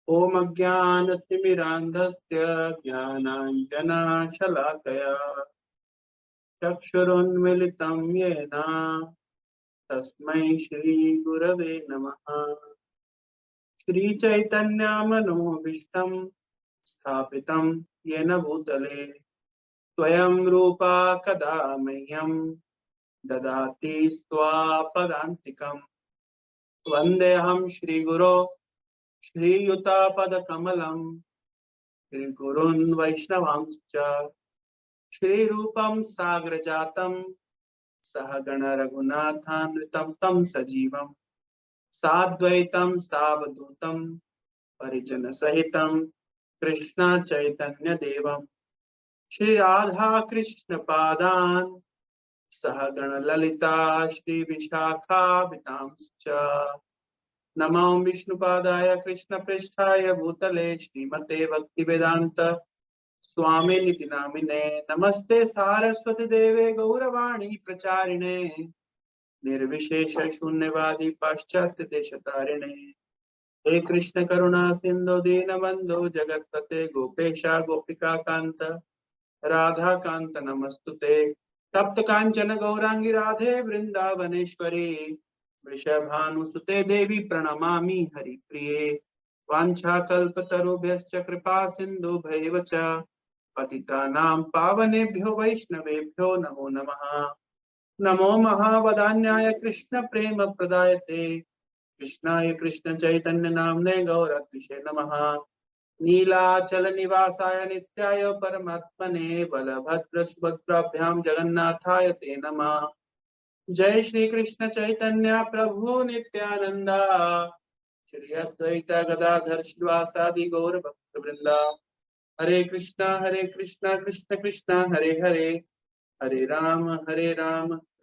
ओम अज्ञानतिमिरान्धस्य ज्ञानाञ्जनशलाकया चक्षुरुन्मिलितं येन तस्मै श्रीगुरवे नमः। श्रीचैतन्यमनोभीष्टं स्थापितं येन भूतले स्वयं रूपा कदा मह्यं ददाति स्वापदान्तिकम्। वन्देऽहं श्रीगुरो श्रीयुतापदकमलं श्रीगुरून् वैष्णवांश्च श्रीरूपं साग्रजातं सहगण रघुनाथान्वितं तं सजीवं साद्वैतं सावधूतं परिजन सहितं कृष्ण चैतन्य देवं श्री राधा कृष्ण पादान् सहगण ललिता श्री विशाखाभितांश्च नमो विष्णुपादाय कृष्ण पृष्ठाय भूतले श्रीमते भक्तिवेदांत स्वामी निति नामिने नमस्ते सारस्वती देवे गौरवाणी प्रचारिणे निर्विशेष शून्यवादी पाश्चात्य देशतारिणे हे कृष्ण करुणा सिंधु दीनबंधु जगत्पते गोपेशा गोपिका कांत राधा कांत नमस्तुते तप्त कांचन गौरांगी राधे वृंदावनेश्वरी वृषभानुसुते देवी प्रणमामि हरिप्रिये वाञ्छाकल्पतरुभ्यश्च कृपा सिन्धुभ्यैव च पतितानां पावनेभ्यो वैष्णवेभ्यो नमो नमः। नमो महावदान्याय कृष्ण प्रेम प्रदायते कृष्णाय कृष्ण चैतन्य नाम्ने गौरत्विषे नमः। नीलाचल निवासाय नित्याय परमात्मने बलभद्र सुभद्राभ्यां जगन्नाथाय ते नमः। जय श्री कृष्ण चैतन्य प्रभु नित्यानंदा श्री अद्वैत गदाधर श्रीवासादि गौर भक्त वृंदा हरे कृष्णा कृष्ण कृष्णा हरे हरे हरे राम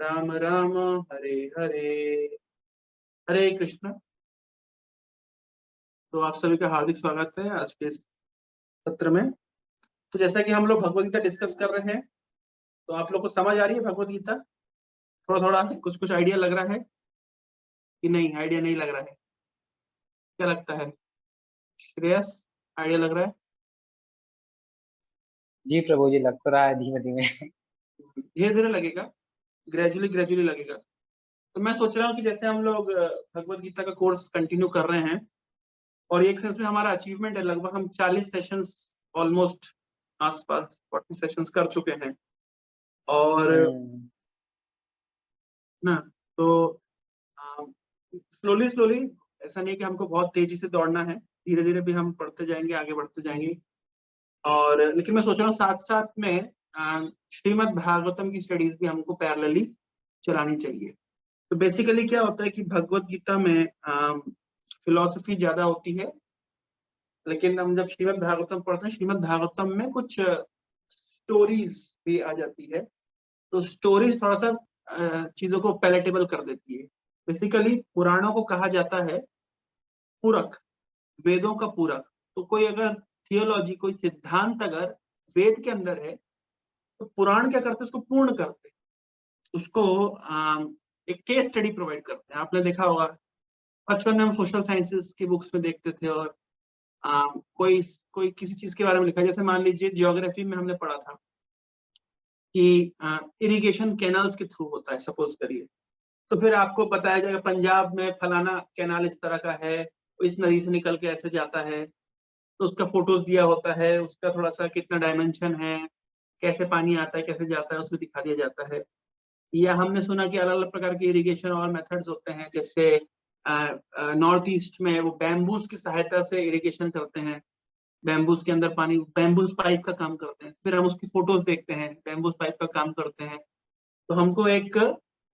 राम राम हरे हरे। हरे कृष्ण। तो आप सभी का हार्दिक स्वागत है आज के इस सत्र में। तो जैसा कि हम लोग भगवद गीता डिस्कस कर रहे हैं, तो आप लोग को समझ आ रही है भगवद गीता? थोड़ा थोड़ा कुछ कुछ आइडिया लग रहा है कि नहीं? आइडिया नहीं लग रहा है? क्या लगता है श्रेयस, आइडिया लग रहा है? जी प्रभु जी, लग तो रहा है धीमे धीमे। धीरे धीरे लगेगा, ग्रेजुअली लगेगा। तो मैं सोच रहा हूँ कि जैसे हम लोग भगवद गीता का कोर्स कंटिन्यू कर रहे हैं और एक सेंस में हमारा अचीवमेंट है, लगभग हम 40 सेशंस ऑलमोस्ट आसपास 40 सेशंस कर चुके हैं और ना, तो स्लोली ऐसा नहीं कि हमको बहुत तेजी से दौड़ना है, धीरे धीरे भी हम पढ़ते जाएंगे, आगे बढ़ते जाएंगे। और लेकिन मैं सोच रहा हूँ साथ साथ में श्रीमद् भागवतम की स्टडीज भी हमको पैरेलली चलानी चाहिए। तो बेसिकली क्या होता है कि भगवत गीता में फिलॉसफी ज्यादा होती है, लेकिन हम जब श्रीमद् भागवतम पढ़ते हैं, श्रीमद् भागवतम में कुछ स्टोरीज भी आ जाती है। तो स्टोरीज थोड़ा सा चीजों को पैलेटेबल कर देती है। बेसिकली पुराणों को कहा जाता है पूरक, वेदों का पूरक। तो कोई अगर थियोलॉजी, कोई सिद्धांत अगर वेद के अंदर है, तो पुराण क्या करते हैं? उसको पूर्ण करते हैं, उसको एक केस स्टडी प्रोवाइड करते हैं। आपने देखा होगा बचपन में हम सोशल साइंसेस की बुक्स में देखते थे, और कोई कोई किसी चीज के बारे में लिखा है, जैसे मान लीजिए ज्योग्राफी में हमने पढ़ा था कि इरिगेशन कैनाल्स के थ्रू होता है, सपोज करिए। तो फिर आपको बताया जाएगा पंजाब में फलाना कैनाल इस तरह का है, इस नदी से निकल के ऐसे जाता है, तो उसका फोटोज दिया होता है, उसका थोड़ा सा कितना डायमेंशन है, कैसे पानी आता है, कैसे जाता है, उसमें दिखा दिया जाता है। या हमने सुना कि अलग अलग प्रकार के इरिगेशन और मेथड्स होते हैं, जैसे नॉर्थ ईस्ट में वो बैम्बूज की सहायता से इरिगेशन करते हैं, बैम्बूज के अंदर पानी, बैम्बूज पाइप का काम करते हैं। फिर हम उसकी फोटोज देखते हैं, बैम्बूज पाइप का काम करते हैं। तो हमको एक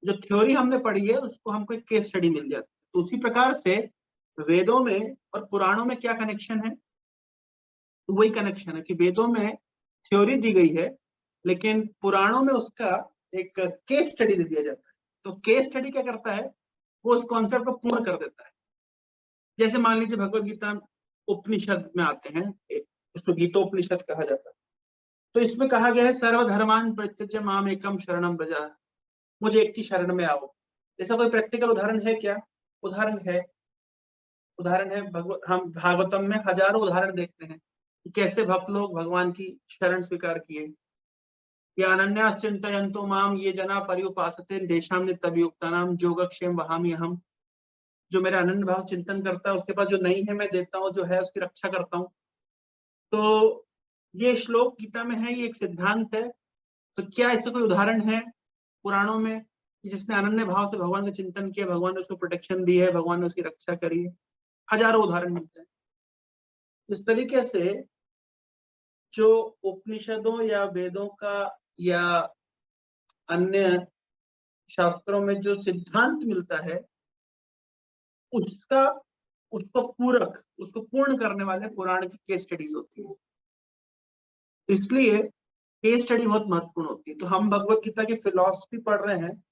जो थ्योरी हमने पढ़ी है उसको हमको एक केस स्टडी मिल जाती है। तो उसी प्रकार से वेदों में और पुराणों में क्या कनेक्शन है? तो वही कनेक्शन है कि वेदों में थ्योरी दी गई है, लेकिन पुराणों में उसका एक केस स्टडी दे दिया जाता है। तो केस स्टडी क्या करता है? वो उस कॉन्सेप्ट को पूर्ण कर देता है। जैसे मान लीजिए भगवत गीता उपनिषद में आते हैं, इसको गीतोपनिषद कहा जाता है। तो इसमें कहा गया है सर्वधर्मान परित्यज्य माम एकम शरणम व्रज, मुझे एक की शरण में आओ। ऐसा कोई प्रैक्टिकल उदाहरण है क्या? उदाहरण है, उदाहरण है हम भागवतम में हजारों उदाहरण देखते हैं कि कैसे भक्त लोग भगवान की शरण स्वीकार किए। ये अनन्या चिंतयन्तो माम ये जना पर्युपासते तेषां नित्यभियुक्तानां योगक्षेम वहामि अहम्। जो मेरा अनन्य भाव चिंतन करता है उसके पास जो नहीं है मैं देता हूँ, जो है उसकी रक्षा करता हूँ। तो ये श्लोक गीता में है, ये एक सिद्धांत है। तो क्या इससे कोई उदाहरण है पुराणों में कि जिसने अनन्य भाव से भगवान का चिंतन किया, भगवान ने उसको प्रोटेक्शन दी है, भगवान ने उसकी रक्षा करी है? हजारों उदाहरण मिलते हैं। इस तरीके से जो उपनिषदों या वेदों का या अन्य शास्त्रों में जो सिद्धांत मिलता है उसका उसको पूरक, उसको पूर्ण करने वाले पुराण की केस स्टडीज होती है। इसलिए केस स्टडी बहुत महत्वपूर्ण होती है। तो हम भगवत गीता की फिलॉसफी पढ़ रहे हैं,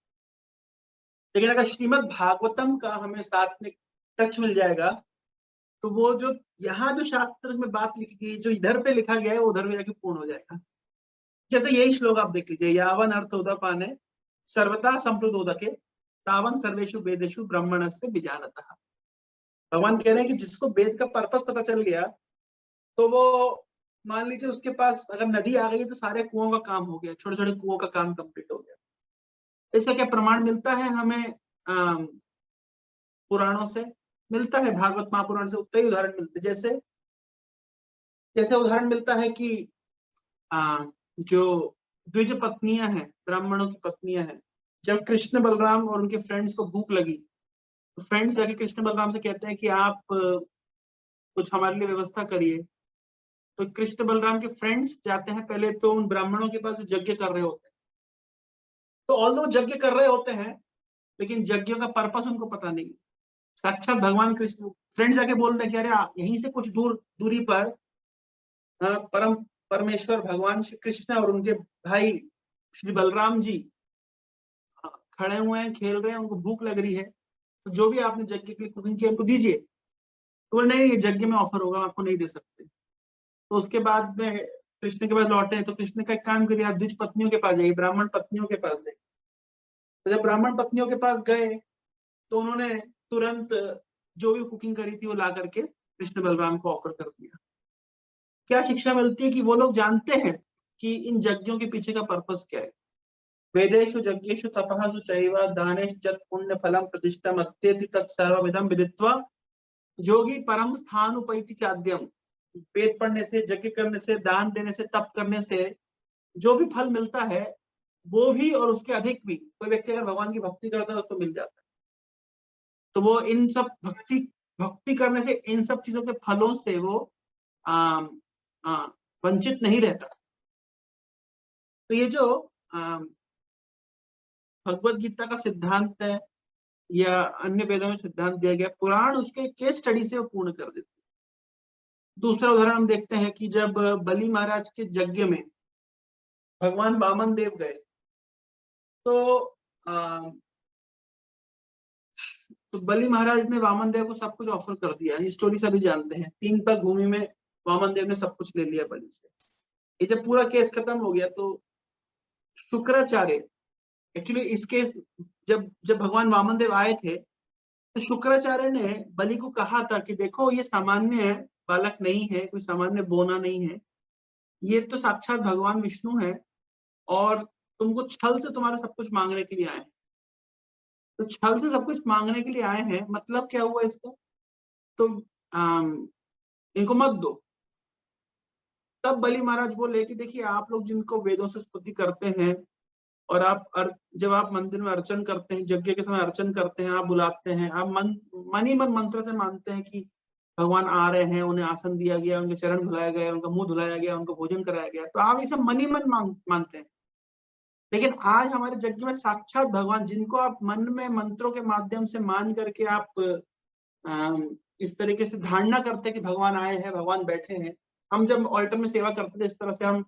लेकिन अगर श्रीमद् भागवतम का हमें साथ में टच मिल जाएगा तो वो जो यहाँ जो शास्त्र में बात लिखी गई, जो इधर पे लिखा गया है वो उधर भी जाके पूर्ण हो जाएगा। जैसे यही श्लोक आप देख लीजिए, यावन अर्थ उदपाने सर्वथा संप्रदोदके तावन सर्वेषु वेदेषु ब्राह्मणस्य विजानतः। भगवान कह रहे हैं कि जिसको वेद का पर्पस पता चल गया तो वो मान लीजिए उसके पास अगर नदी आ गई तो सारे कुओं का काम हो गया, छोटे छोटे कुओं का काम कंप्लीट हो गया। इसका क्या प्रमाण मिलता है हमें? पुराणों से मिलता है, भागवत महापुराण से उतना ही उदाहरण मिलते हैं। जैसे जैसे उदाहरण मिलता है कि जो द्विज पत्नियां हैं, ब्राह्मणों की पत्नियां हैं, जब कृष्ण बलराम और उनके फ्रेंड्स को भूख लगी तो फ्रेंड्स जाके कृष्ण बलराम से कहते हैं कि आप कुछ हमारे लिए व्यवस्था करिए। तो कृष्ण बलराम के फ्रेंड्स जाते हैं पहले तो उन ब्राह्मणों के पास जो यज्ञ कर रहे होते हैं। तो ऑल्दो यज्ञ कर रहे होते हैं लेकिन यज्ञ का पर्पस उनको पता नहीं। साक्षात भगवान कृष्ण फ्रेंड्स जाके बोल रहे कि अरे यहीं से कुछ दूरी पर परम परमेश्वर भगवान श्री कृष्ण और उनके भाई श्री बलराम जी खड़े हुए हैं, खेल रहे हैं, उनको भूख लग रही है, तो जो भी आपने यज्ञ के लिए कुकिंग किया उनको दीजिए। तो बोले नहीं, ये यज्ञ में ऑफर होगा, आपको नहीं दे सकते। तो उसके बाद में कृष्ण के पास लौटे तो कृष्ण का एक काम करिए, आप द्विज पत्नियों के पास जाइए, ब्राह्मण पत्नियों के पास जाइए। तो जब ब्राह्मण पत्नियों के पास गए तो उन्होंने तुरंत जो भी कुकिंग करी थी वो ला करके कृष्ण बलराम को ऑफर कर दिया। क्या शिक्षा मिलती है कि वो लोग जानते हैं कि इन यज्ञों के पीछे का पर्पस क्या है। वेदेषु यज्ञेषु तपःसु चैव दानेश्च पुण्य फलम प्रतिष्ठम अत्येति तत्सर्वविदं विदित्वा योगी परम स्थान उपैति चाद्यम। वेद पढ़ने से, यज्ञ करने से, दान देने से, तप करने से जो भी फल मिलता है वो भी और उसके अधिक भी कोई व्यक्ति अगर भगवान की भक्ति करता है उसको मिल जाता है। तो वो इन सब भक्ति करने से इन सब चीजों के फलों से वो वंचित नहीं रहता। तो ये जो भगवत गीता का सिद्धांत है या अन्य वेदों में सिद्धांत दिया गया, पुराण उसके केस स्टडी से वो पूर्ण कर देते। दूसरा उदाहरण हम देखते हैं कि जब बलि महाराज के यज्ञ में भगवान वामन देव गए तो बलि महाराज ने वामन देव को सब कुछ ऑफर कर दिया। ये स्टोरी सभी जानते हैं, 3 पग भूमि में वामन देव ने सब कुछ ले लिया बलि से। ये जब पूरा केस खत्म हो गया तो शुक्राचार्य, एक्चुअली इस केस जब जब भगवान वामन देव आए थे तो शुक्राचार्य ने बलि को कहा था कि देखो ये सामान्य बालक नहीं है, कोई सामान्य बोना नहीं है, ये तो साक्षात भगवान विष्णु है और तुमको छल से तुम्हारा सब कुछ मांगने के लिए आए हैं। तो छल से सब कुछ मांगने के लिए आए हैं, मतलब क्या हुआ इसका? तो इनको मत दो। तब बलि महाराज बोले कि देखिए आप लोग जिनको वेदों से स्तुति करते हैं और आप जब आप मंदिर में अर्चन करते हैं, यज्ञ के समय अर्चन करते हैं, आप बुलाते हैं, आप मन ही मन मंत्र से मानते हैं कि भगवान आ रहे हैं, उन्हें आसन दिया गया, उनके चरण धुलाया गया, उनका मुंह धुलाया गया, उनको भोजन कराया गया, तो आप ये सब मन ही मन मानते हैं। लेकिन आज हमारे यज्ञ में साक्षात भगवान, जिनको आप मन में मंत्रों के माध्यम से मान करके आप इस तरीके से धारणा करते हैं कि भगवान आए हैं, भगवान बैठे हैं। हम जब ऑल्टर में सेवा करते थे इस तरह से हम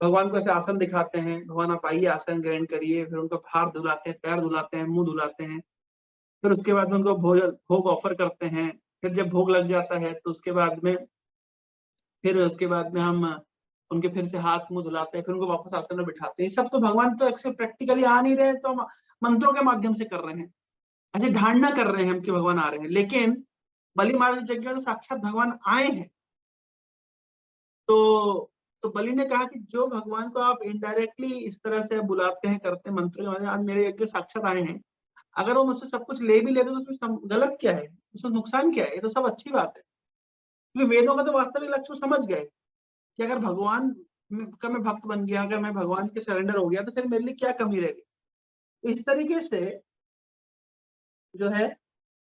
भगवान को ऐसे आसन दिखाते हैं, भगवान आप आइए आसन ग्रहण करिए, फिर उनको हाथ धुलाते हैं, पैर धुलाते हैं, मुंह धुलाते हैं, फिर उसके बाद में उनको भोग ऑफर करते हैं। फिर जब भोग लग जाता है तो उसके बाद में हम उनके फिर से हाथ मुंह धुलाते हैं, फिर उनको वापस आसन में बिठाते हैं। सब तो भगवान तो एक्चुअली प्रैक्टिकली आ नहीं रहे, तो हम मंत्रों के माध्यम से कर रहे हैं, ऐसे धारणा कर रहे हैं हम कि भगवान आ रहे हैं। लेकिन बलि महाराज की यज्ञ में तो साक्षात भगवान आए हैं। तो बलि ने कहा कि जो भगवान को आप इनडायरेक्टली इस तरह से बुलाते हैं, करते हैं, मंत्र आज मेरे यज्ञ साक्षात आए हैं, अगर वो मुझसे सब कुछ ले भी लेते तो उसमें गलत क्या है, उसमें नुकसान क्या है? ये तो सब अच्छी बात है। क्योंकि वेदों का तो वास्तविक लक्ष्य समझ गए कि अगर भगवान का मैं भक्त बन गया, अगर मैं भगवान के सरेंडर हो गया, तो फिर मेरे लिए क्या कमी रहेगी। तो इस तरीके से जो है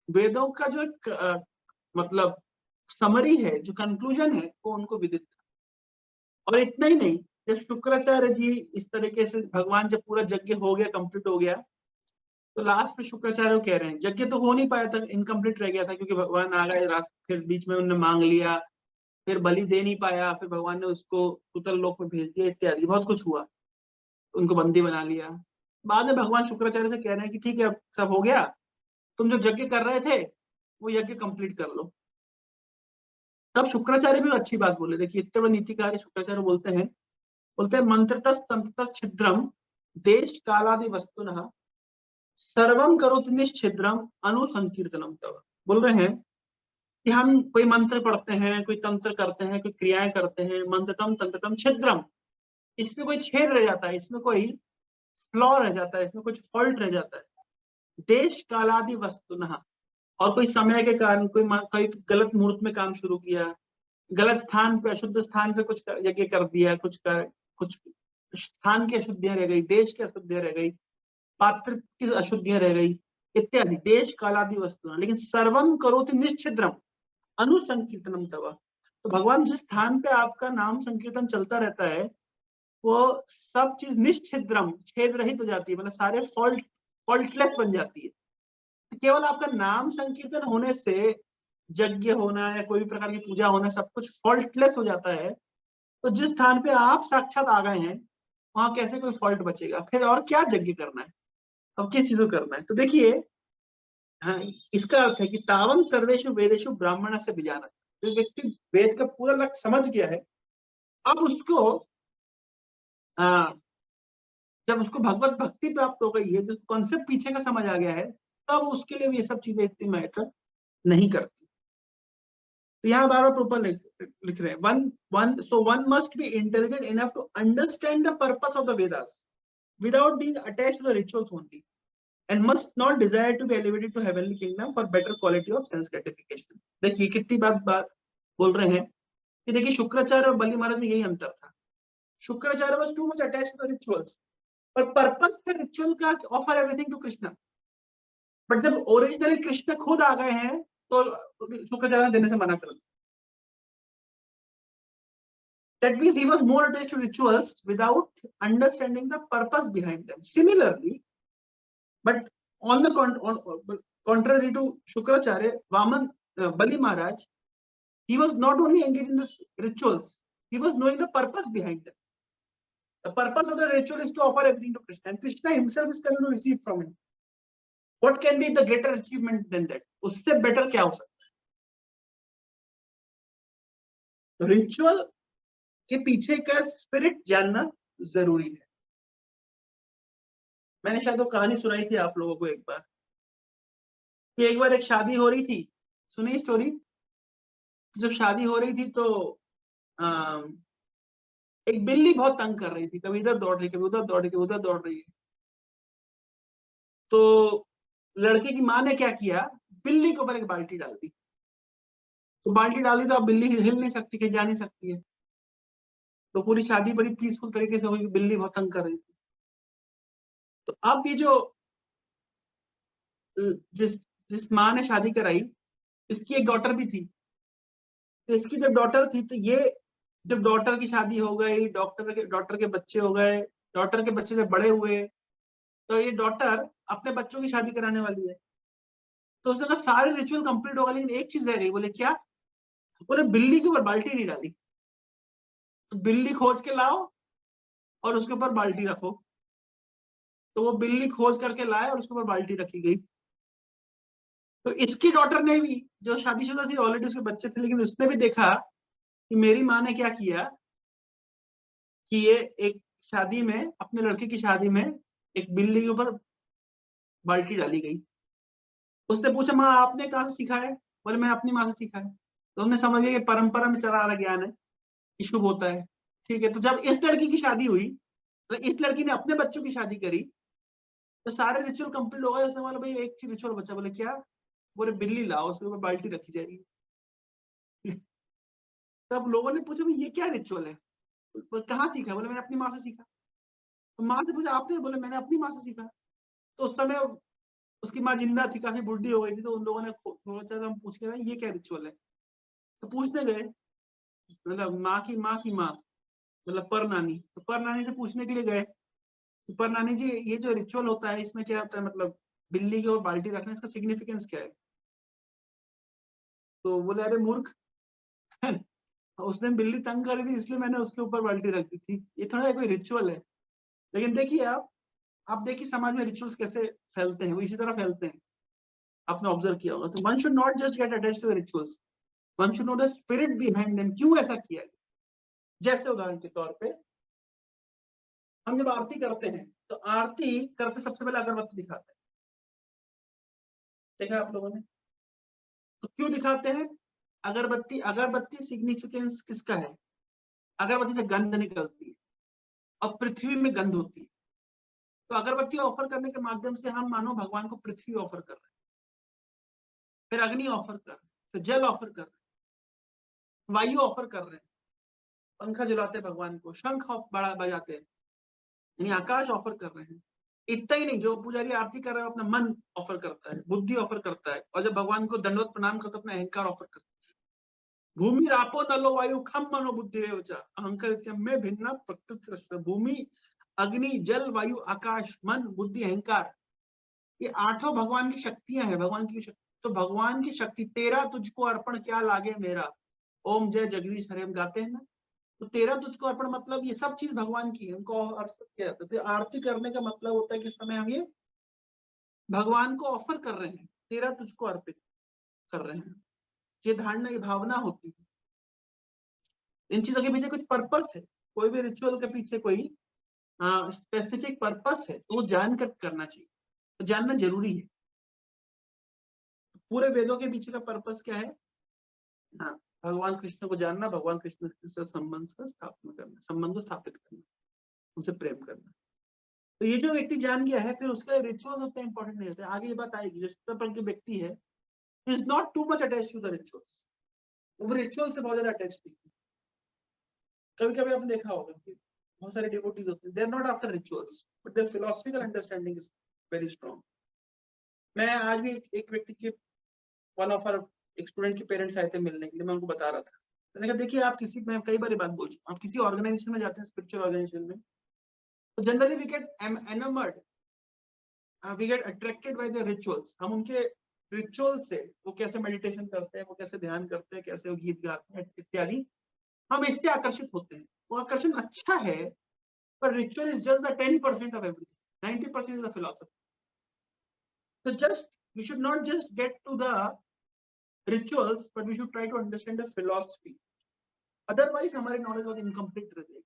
वेदों का जो मतलब समरी है, जो कंक्लूजन है, वो उनको विदित था। और इतना ही नहीं, जब शुक्राचार्य जी इस तरीके से भगवान जब पूरा यज्ञ हो गया, कंप्लीट हो गया, तो लास्ट में शुक्राचार्य कह रहे हैं यज्ञ तो हो नहीं पाया था, इनकम्प्लीट रह गया था, क्योंकि भगवान आ गए रास्ते, फिर बीच में उन्होंने मांग लिया, फिर बलि दे नहीं पाया, फिर भगवान ने उसको सुतल लोक में भेज दिया, इत्यादि बहुत कुछ हुआ, उनको बंदी बना लिया। बाद में भगवान शुक्राचार्य से कह रहे हैं कि ठीक है, अब सब हो गया, तुम जो यज्ञ कर रहे थे वो यज्ञ कंप्लीट कर लो। तब शुक्राचार्य भी अच्छी बात बोले, देखिए इतने बड़े नीतिकार शुक्राचार्य बोलते हैं मंत्रतस तंत्रतस छिद्रम देश कालादि वस्तुनः सर्वम करोति निश्छिद्रम अनुसंकीर्तनम। तब बोल रहे हैं कि हम कोई मंत्र पढ़ते हैं, कोई तंत्र करते हैं, कोई क्रियाएं करते हैं, मंत्रतम तंत्रतम छिद्रम, इसमें कोई छेद रह जाता है, इसमें कोई फ्लॉ रह जाता है, इसमें कुछ फॉल्ट रह जाता है। देश कालादि वस्तुनः, और कोई समय के कारण कोई गलत मुहूर्त में काम शुरू किया, गलत स्थान पे, अशुद्ध स्थान पे कुछ यज्ञ कर दिया, कुछ स्थान की अशुद्धियां रह गई, देश की अशुद्धियां रह गई, पात्र की अशुद्धियां रह गई, इत्यादि देश कालादि वस्तु, लेकिन सर्वम करोति निश्चिद्रम अनुसंकीर्तनम तव। तो भगवान जिस स्थान पे आपका नाम संकीर्तन चलता रहता है, वो सब चीज निश्चिद्रम, छेद रहित हो जाती है, मतलब सारे फॉल्टलेस बन जाती है। तो केवल आपका नाम संकीर्तन होने से यज्ञ होना या कोई भी प्रकार की पूजा होना सब कुछ फॉल्टलेस हो जाता है। तो जिस स्थान पे आप साक्षात आ गए हैं, वहां कैसे कोई फॉल्ट बचेगा? फिर और क्या यज्ञ करना है, अब किस चीज को करना है? तो देखिए, हाँ, इसका अर्थ है कि तावम सर्वेशु वेदेशु ब्राह्मण से विजानत, जो व्यक्ति वेद का पूरा लक्ष्य समझ गया है, अब उसको जब उसको भगवत भक्ति प्राप्त हो गई है, जो कॉन्सेप्ट पीछे का समझ आ गया है, तब उसके लिए ये सब चीजें इतनी मैटर नहीं करती। तो यहाँ बार बार प्रोपर लिख रहे हैं one must be intelligent enough to understand the purpose of the Vedas without being attached to the rituals only, and must not desire to be elevated to heavenly kingdom for better quality of sense gratification। देखिए कितनी बात बोल रहे हैं कि देखिए शुक्राचार्य और बलि महाराज में यही अंतर था। Shukracharya was too much attached to the rituals, पर पर्पस था रिचुअल का offer everything to Krishna. But जब ओरिजिनली कृष्ण खुद आ गए हैं, तो शुक्राचार्य ने देने से मना कर दिया। That means he was more attached to rituals without understanding the purpose behind them. Similarly, but on the contrary to Shukracharya, Bali Maharaj, he was not only engaged in the rituals, he was knowing the purpose behind them. The purpose of the ritual is to offer everything to Krishna, and Krishna himself is coming to receive from him. What can be the greater achievement than that? उससे better क्या हो सकता है? Ritual के पीछे का spirit जानना जरूरी है। मैंने शायद वो कहानी सुनाई थी आप लोगों को एक बार, कि एक बार एक शादी हो रही थी, सुनी स्टोरी? जब शादी हो रही थी तो एक बिल्ली बहुत तंग कर रही थी, कभी इधर दौड़ रही, कभी उधर दौड़ रही, कभी उधर दौड़ रही है। तो लड़के की माँ ने क्या किया, बिल्ली के ऊपर एक बाल्टी डाल दी। तो बाल्टी डाल दी तो अब बिल्ली हिल नहीं सकती, कहीं जा नहीं सकती है। तो पूरी शादी बड़ी पीसफुल तरीके से हुई, बिल्ली बहुत तंग कर रही थी। तो अब ये जो जिस जिस माँ ने शादी कराई, इसकी एक डॉटर भी थी। तो इसकी जब डॉटर थी, तो ये जब डॉटर की शादी हो गई, डॉटर के बच्चे हो गए, डॉटर के बच्चे जब बड़े हुए, तो ये डॉटर अपने बच्चों की शादी कराने वाली है। तो उसने कहा सारे रिचुअल कंप्लीट होगा, लेकिन एक चीज रह गई। बोले क्या? बोले बिल्ली के ऊपर बाल्टी नहीं डाली। तो बिल्ली खोज के लाओ और उसके ऊपर बाल्टी रखो। तो वो बिल्ली खोज करके लाए और उसके ऊपर बाल्टी रखी गई। तो इसकी डॉटर ने भी, जो शादीशुदा थी, ऑलरेडी उसके बच्चे थे, लेकिन उसने भी देखा कि मेरी माँ ने क्या किया, कि ये एक शादी में, अपने लड़के की शादी में, एक बिल्ली के ऊपर बाल्टी डाली गई। उसने पूछा माँ आपने कहाँ से सीखा है? बोले मैं अपनी माँ से सीखा है। तो हमने समझ लिया कि परंपरा में चला आ रहा ज्ञान है, ये शुभ होता है। ठीक है, तो जब इस लड़की की शादी हुई, तो इस लड़की ने अपने बच्चों की शादी करी, तो सारे रिचुअल कंप्लीट हो गए। उसने बोला भाई एक चीज रिचुअल बचा। बोले क्या? बोले बिल्ली लाओ, उसके ऊपर बाल्टी रखी जाएगी। तब लोगों ने पूछा भाई ये क्या रिचुअल है? बोले कहाँ सीखा? बोले मैंने अपनी माँ से सीखा। तो माँ से पूछा आपने? बोले मैंने अपनी माँ से सीखा। तो उस समय उसकी माँ जिंदा थी, काफी बुढ़ी हो गई थी, तो उन लोगों ने सोचा हम पूछ के ये क्या रिचुअल है। तो पूछने गए, मतलब माँ की माँ, मतलब पर नानी, तो पर नानी से पूछने के लिए गए, तो पर नानी जी ये जो रिचुअल होता है इसमें क्या होता है, मतलब बिल्ली के ऊपर बाल्टी रखना, इसका सिग्निफिकेंस क्या है? तो बोले अरे मूर्ख, उस दिन बिल्ली तंग कर रही थी इसलिए मैंने उसके ऊपर बाल्टी रख दी थी, ये थोड़ा कोई रिचुअल है। लेकिन देखिए आप देखिए समाज में रिचुअल्स कैसे फैलते हैं, वो इसी तरह फैलते हैं। आपने ऑब्जर्व किया होगा। तो one should not just get attached to rituals, one should know the spirit behind them, क्यों ऐसा किया है। जैसे उदाहरण के तौर पे हम जब आरती करते हैं, तो आरती करते सबसे पहले अगरबत्ती दिखाते हैं, देखा आप लोगों ने? तो क्यों दिखाते हैं अगरबत्ती? अगरबत्ती सिग्निफिकेंस किसका है? अगरबत्ती से गंध निकलती है और पृथ्वी में गंध होती है। तो अगरबत्ती ऑफर करने के माध्यम से हम मानो भगवान को पृथ्वी ऑफर कर रहे हैं, फिर अग्नि ऑफर कर रहे हैं, फिर जल ऑफर कर रहे हैं, वायु ऑफर कर रहे हैं, पंखा जलाते हैं भगवान को, शंख बड़ा बजाते हैं, यानी आकाश ऑफर कर रहे हैं। इतना ही नहीं, जो पुजारी आरती कर रहा है अपना मन ऑफर करता है, बुद्धि ऑफर करता है, और जब भगवान को दंडवत प्रणाम करता है अपना अहंकार ऑफर करता है। भूमि रापो नलो वायु खम मनो बुद्धि रे ऊंचा अहंकार में भिन्ना प्रकृति। भूमि, अग्नि, जल, वायु, आकाश, मन, बुद्धि, अहंकार, ये आठों भगवान की शक्तियां हैं, भगवान की शक्ति। तो भगवान की शक्ति, तेरा तुझको अर्पण क्या लागे मेरा, ओम जय जगदीश हरे हम गाते हैं ना। तो तेरा तुझको अर्पण मतलब ये सब चीज भगवान की है, उनको अर्पित किया जाता है। तो आरती करने का मतलब होता है कि इस समय हम ये भगवान को ऑफर कर रहे हैं, तेरा तुझको अर्पित कर रहे हैं। ये धारणा, ये भावना होती है। इन चीजों के पीछे कुछ पर्पस है, कोई भी रिचुअल के पीछे कोई स्पेसिफिक पर्पस है, तो वो जानकर करना चाहिए, तो जानना जरूरी है। पूरे वेदों के पीछे का पर्पस क्या है? हाँ, भगवान कृष्ण को जानना, भगवान कृष्ण के साथ संबंध का स्थापना करना, संबंध को स्थापित करना, उनसे प्रेम करना। तो ये जो व्यक्ति जान गया है, फिर उसका रिचुअल्स उतने इंपॉर्टेंट नहीं होते। आगे ये बात आएगी, जो इस तरह के व्यक्ति है is not too much attach to the rituals, वो रिचुअल से बहुत ज्यादा अटैच नहीं। कभी कभी आपने देखा होगा कि बहुत सारे डिवोटीज होते हैं, they are not after rituals but their philosophical understanding is very strong. मैं आज भी एक व्यक्ति के, वन ऑफ आवर एक स्टूडेंट के पेरेंट्स आए थे मिलने के लिए, मैं उनको बता रहा था। मैंने कहा देखिए आप किसी, मैं कई बार बात बोल चुका हूं, आप किसी ऑर्गेनाइजेशन में जाते हैं, स्पिरिचुअल ऑर्गेनाइजेशन में, तो generally we get enamoured, we get attracted by the rituals. हम उनके रिचुअल से, वो कैसे मेडिटेशन करते हैं, वो कैसे ध्यान करते हैं, कैसे वो गीत गाते हैं इत्यादि, हम इससे आकर्षित होते हैं। वो आकर्षण अच्छा है, पर ritual is just the 10% of everything, 90% is the philosophy. So just we should not just get to the rituals, but we should try to understand the philosophy. Otherwise हमारी नॉलेज बहुत इनकम्प्लीट रह जाएगी।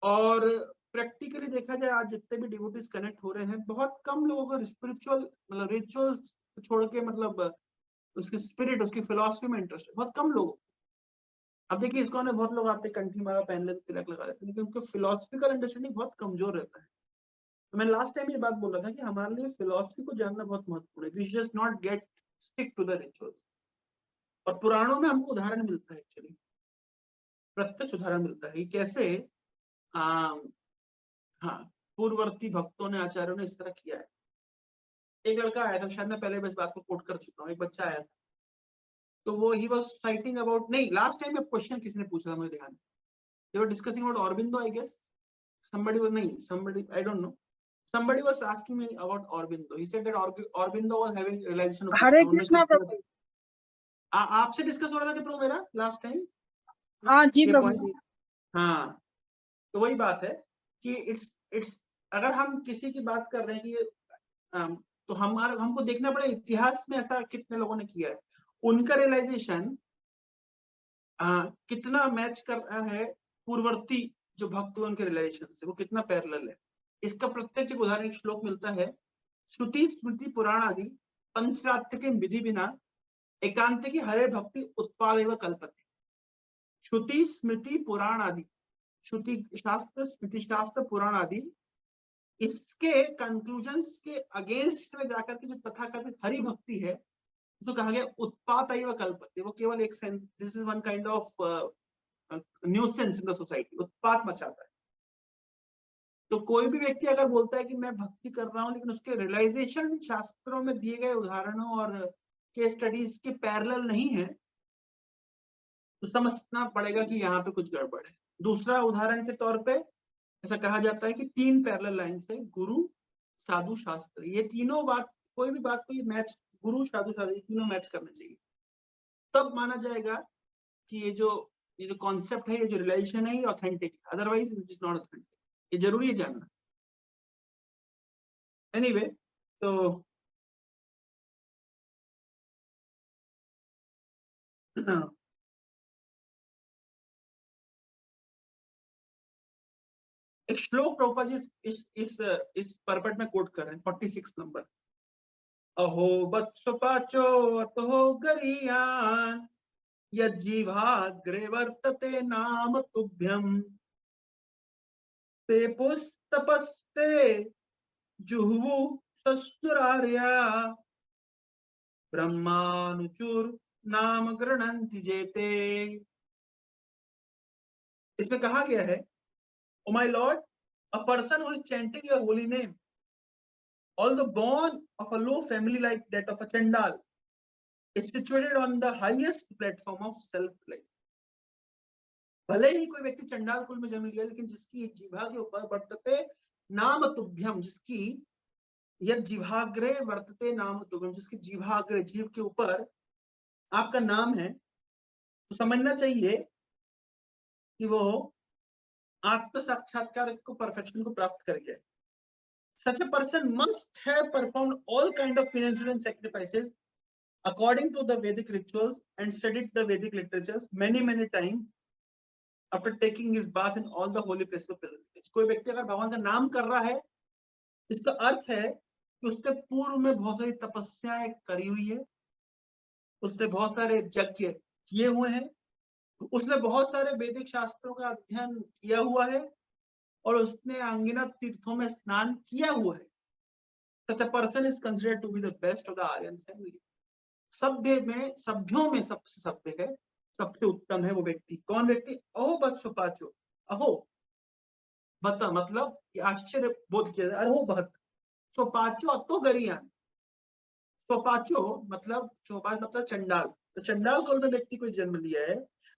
और प्रैक्टिकली देखा जाए, आज जितने भी डिवोटीज कनेक्ट हो रहे हैं, बहुत कम लोगों को स्पिरिचुअल, मतलब रिचुअल्स छोड़ के, मतलब उसकी स्पिरिट, उसकी फिलोसफी में इंटरेस्ट है, बहुत कम लोगों। अब देखिए इसको ने बहुत लोग आते, कंठी माला पहन लेते, तिलक लगा लेते, लेकिन उनका फिलोसफिकल अंडरस्टैंडिंग बहुत कमजोर रहता है। तो मैं लास्ट टाइम ये बात बोल रहा था कि हमारे लिए फिलोसफी को जानना बहुत महत्वपूर्ण है। We should just not get stick to the rituals. और पुराणों में हमको उदाहरण मिलता है, एक्चुअली प्रत्यक्ष उदाहरण मिलता है कि कैसे हाँ, पूर्ववर्ती भक्तों ने, आचार्यों ने इस तरह किया है। एक लड़का आया था, शायद मैं पहले भी इस बात को कोट कर चुका हूँ, एक बच्चा आया था, तो वो ही वाज फाइटिंग अबाउट, नहीं लास्ट टाइम क्वेश्चन किसने पूछा था मुझे ध्यान, they were discussing about Aurobindo, I guess. Somebody was, nahi, somebody, I don't know. Somebody was asking me about Aurobindo. He said that Aurobindo was having realization of Hare Krishna. Krishna प्रभु। आपसे discuss हो रहा था कि प्रभु मेरा last time? हाँ जी ये प्रभु point, जी। हाँ, तो वही बात है कि इट्स अगर हम किसी की बात कर रहे हैं कि तो हमको देखना पड़ेगा इतिहास में ऐसा कितने लोगों ने किया है, उनका रियलाइजेशन कितना मैच कर रहा है पूर्ववर्ती जो भक्त हुए उनके रियलाइजेशन से, वो कितना पैरेलल है। इसका प्रत्यक्ष उदाहरण एक श्लोक मिलता है, श्रुति स्मृति पुराण आदि पंचरात्र के विधि बिना एकांत की हरे भक्ति उत्पाद एवं कल्पते। श्रुति स्मृति पुराण आदि, श्रुति शास्त्र स्मृति शास्त्र पुराण आदि इसके कंक्लूजन्स के अगेंस्ट में जाकर के जो तथाकथित हरि भक्ति है उसको कहा गया उत्पात एवं कल्पते। वो केवल एक sense, this is one kind of nuisance in the society, उत्पात मचाता है। तो कोई भी व्यक्ति अगर बोलता है कि मैं भक्ति कर रहा हूं लेकिन उसके रियलाइजेशन शास्त्रों में दिए गए उदाहरणों और केस स्टडीज के पैरेलल नहीं है, तो समझना पड़ेगा कि यहाँ पे कुछ गड़बड़ है। दूसरा उदाहरण के तौर पे ऐसा कहा जाता है कि 3 पैरेलल लाइन है, गुरु साधु शास्त्र। ये तीनों बात, कोई भी बात को ये मैच, गुरु साधु शास्त्र ये तीनों मैच करने चाहिए, तब माना जाएगा कि ये जो कॉन्सेप्ट है, ये जो रिलेशन है, ये ऑथेंटिक है। Otherwise it is not authentic. ये जरूरी है जानना। एनीवे, तो एक श्लोक प्रभुपाद जी इस परपट में कोट कर रहे हैं, 46 नंबर। अहो वत्सपाचो अतो गरीयान यज्जीवाग्रे वर्तते नाम तुभ्यम ते पुस्तपस्ते जुहुवु ससुरार्या ब्रह्मानुचुर नाम गृणन्ति जेते। इसमें कहा गया है, oh my Lord, a person who is chanting your holy name, although born of a low family like that of a Chandal, is situated on the highest platform of self-life. भले ही कोई व्यक्ति चंडाल कुल में जन्म लिया, लेकिन जिसकी जिह्वा के ऊपर वर्तते नाम तुभ्यम, जिसकी यद जिह्वाग्रे वर्तते नाम तुभ्यम, जिसकी जिह्वाग्रे, जीव के ऊपर आपका नाम है, तो समझना चाहिए कि वो आत्म साक्षात्कार को, परफेक्शन को प्राप्त कर गया है। Such a person must have performed all kind of penances and sacrifices according to the Vedic rituals and studied the Vedic literatures many times after taking his bath in all the holy places of pilgrimage. कोई व्यक्ति अगर भगवान का नाम कर रहा है, इसका अर्थ है कि उसने पूर्व में बहुत सारी तपस्याएं करी हुई है, उसने बहुत सारे यज्ञ किए हुए हैं, उसने बहुत सारे वैदिक शास्त्रों का अध्ययन किया हुआ है और उसने अनगिनत तीर्थों में स्नान किया हुआ है। Such a person is considered to be the best of the Aryan family. सभ्यों में सबसे सभ्य है, सबसे उत्तम है वो व्यक्ति। कौन व्यक्ति? अहो बत सुपाचो। अहो बत मतलब आश्चर्य बोध किया, अहो बत सुपाचो अतो गरियान। सोपाचो मतलब, सोपाच मतलब चंडाल, तो चंडाल कुल में व्यक्ति को जन्म लिया है,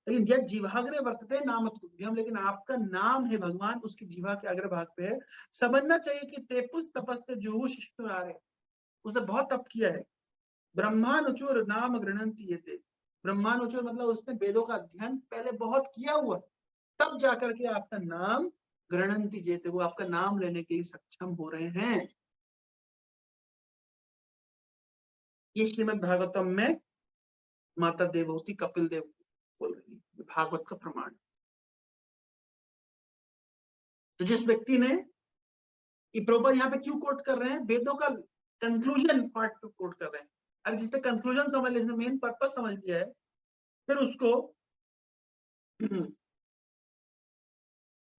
लेकिन जब जीवाग्रे वर्तते नाम तुभ्यम, लेकिन आपका नाम है भगवान, उसकी जीवा के अग्र भाग पे है। समझना चाहिए कि तेपुस तपस्ते जुहु शिष्टुरारे, उसने बहुत तप किया है। ब्रह्मानुचुर नाम गृणन्ति येते, ब्रह्मानुचुर मतलब उसने वेदों का अध्ययन पहले बहुत किया हुआ, तब जाकर के आपका नाम गृणन्ति जेते, वो आपका नाम लेने के लिए सक्षम हो रहे हैं। ये श्रीमद् भागवतम में माता देवहूति कपिल देव बोल रही है, भागवत का प्रमाण। तो जिस व्यक्ति ने, प्रभुपाद यहाँ पे क्यों कोट कर रहे हैं? वेदों का कंक्लूजन पार्ट को कोट कर रहे हैं। अरे जिसने कंक्लूजन समझ लिया, मेन पर्पस समझ लिया है, फिर उसको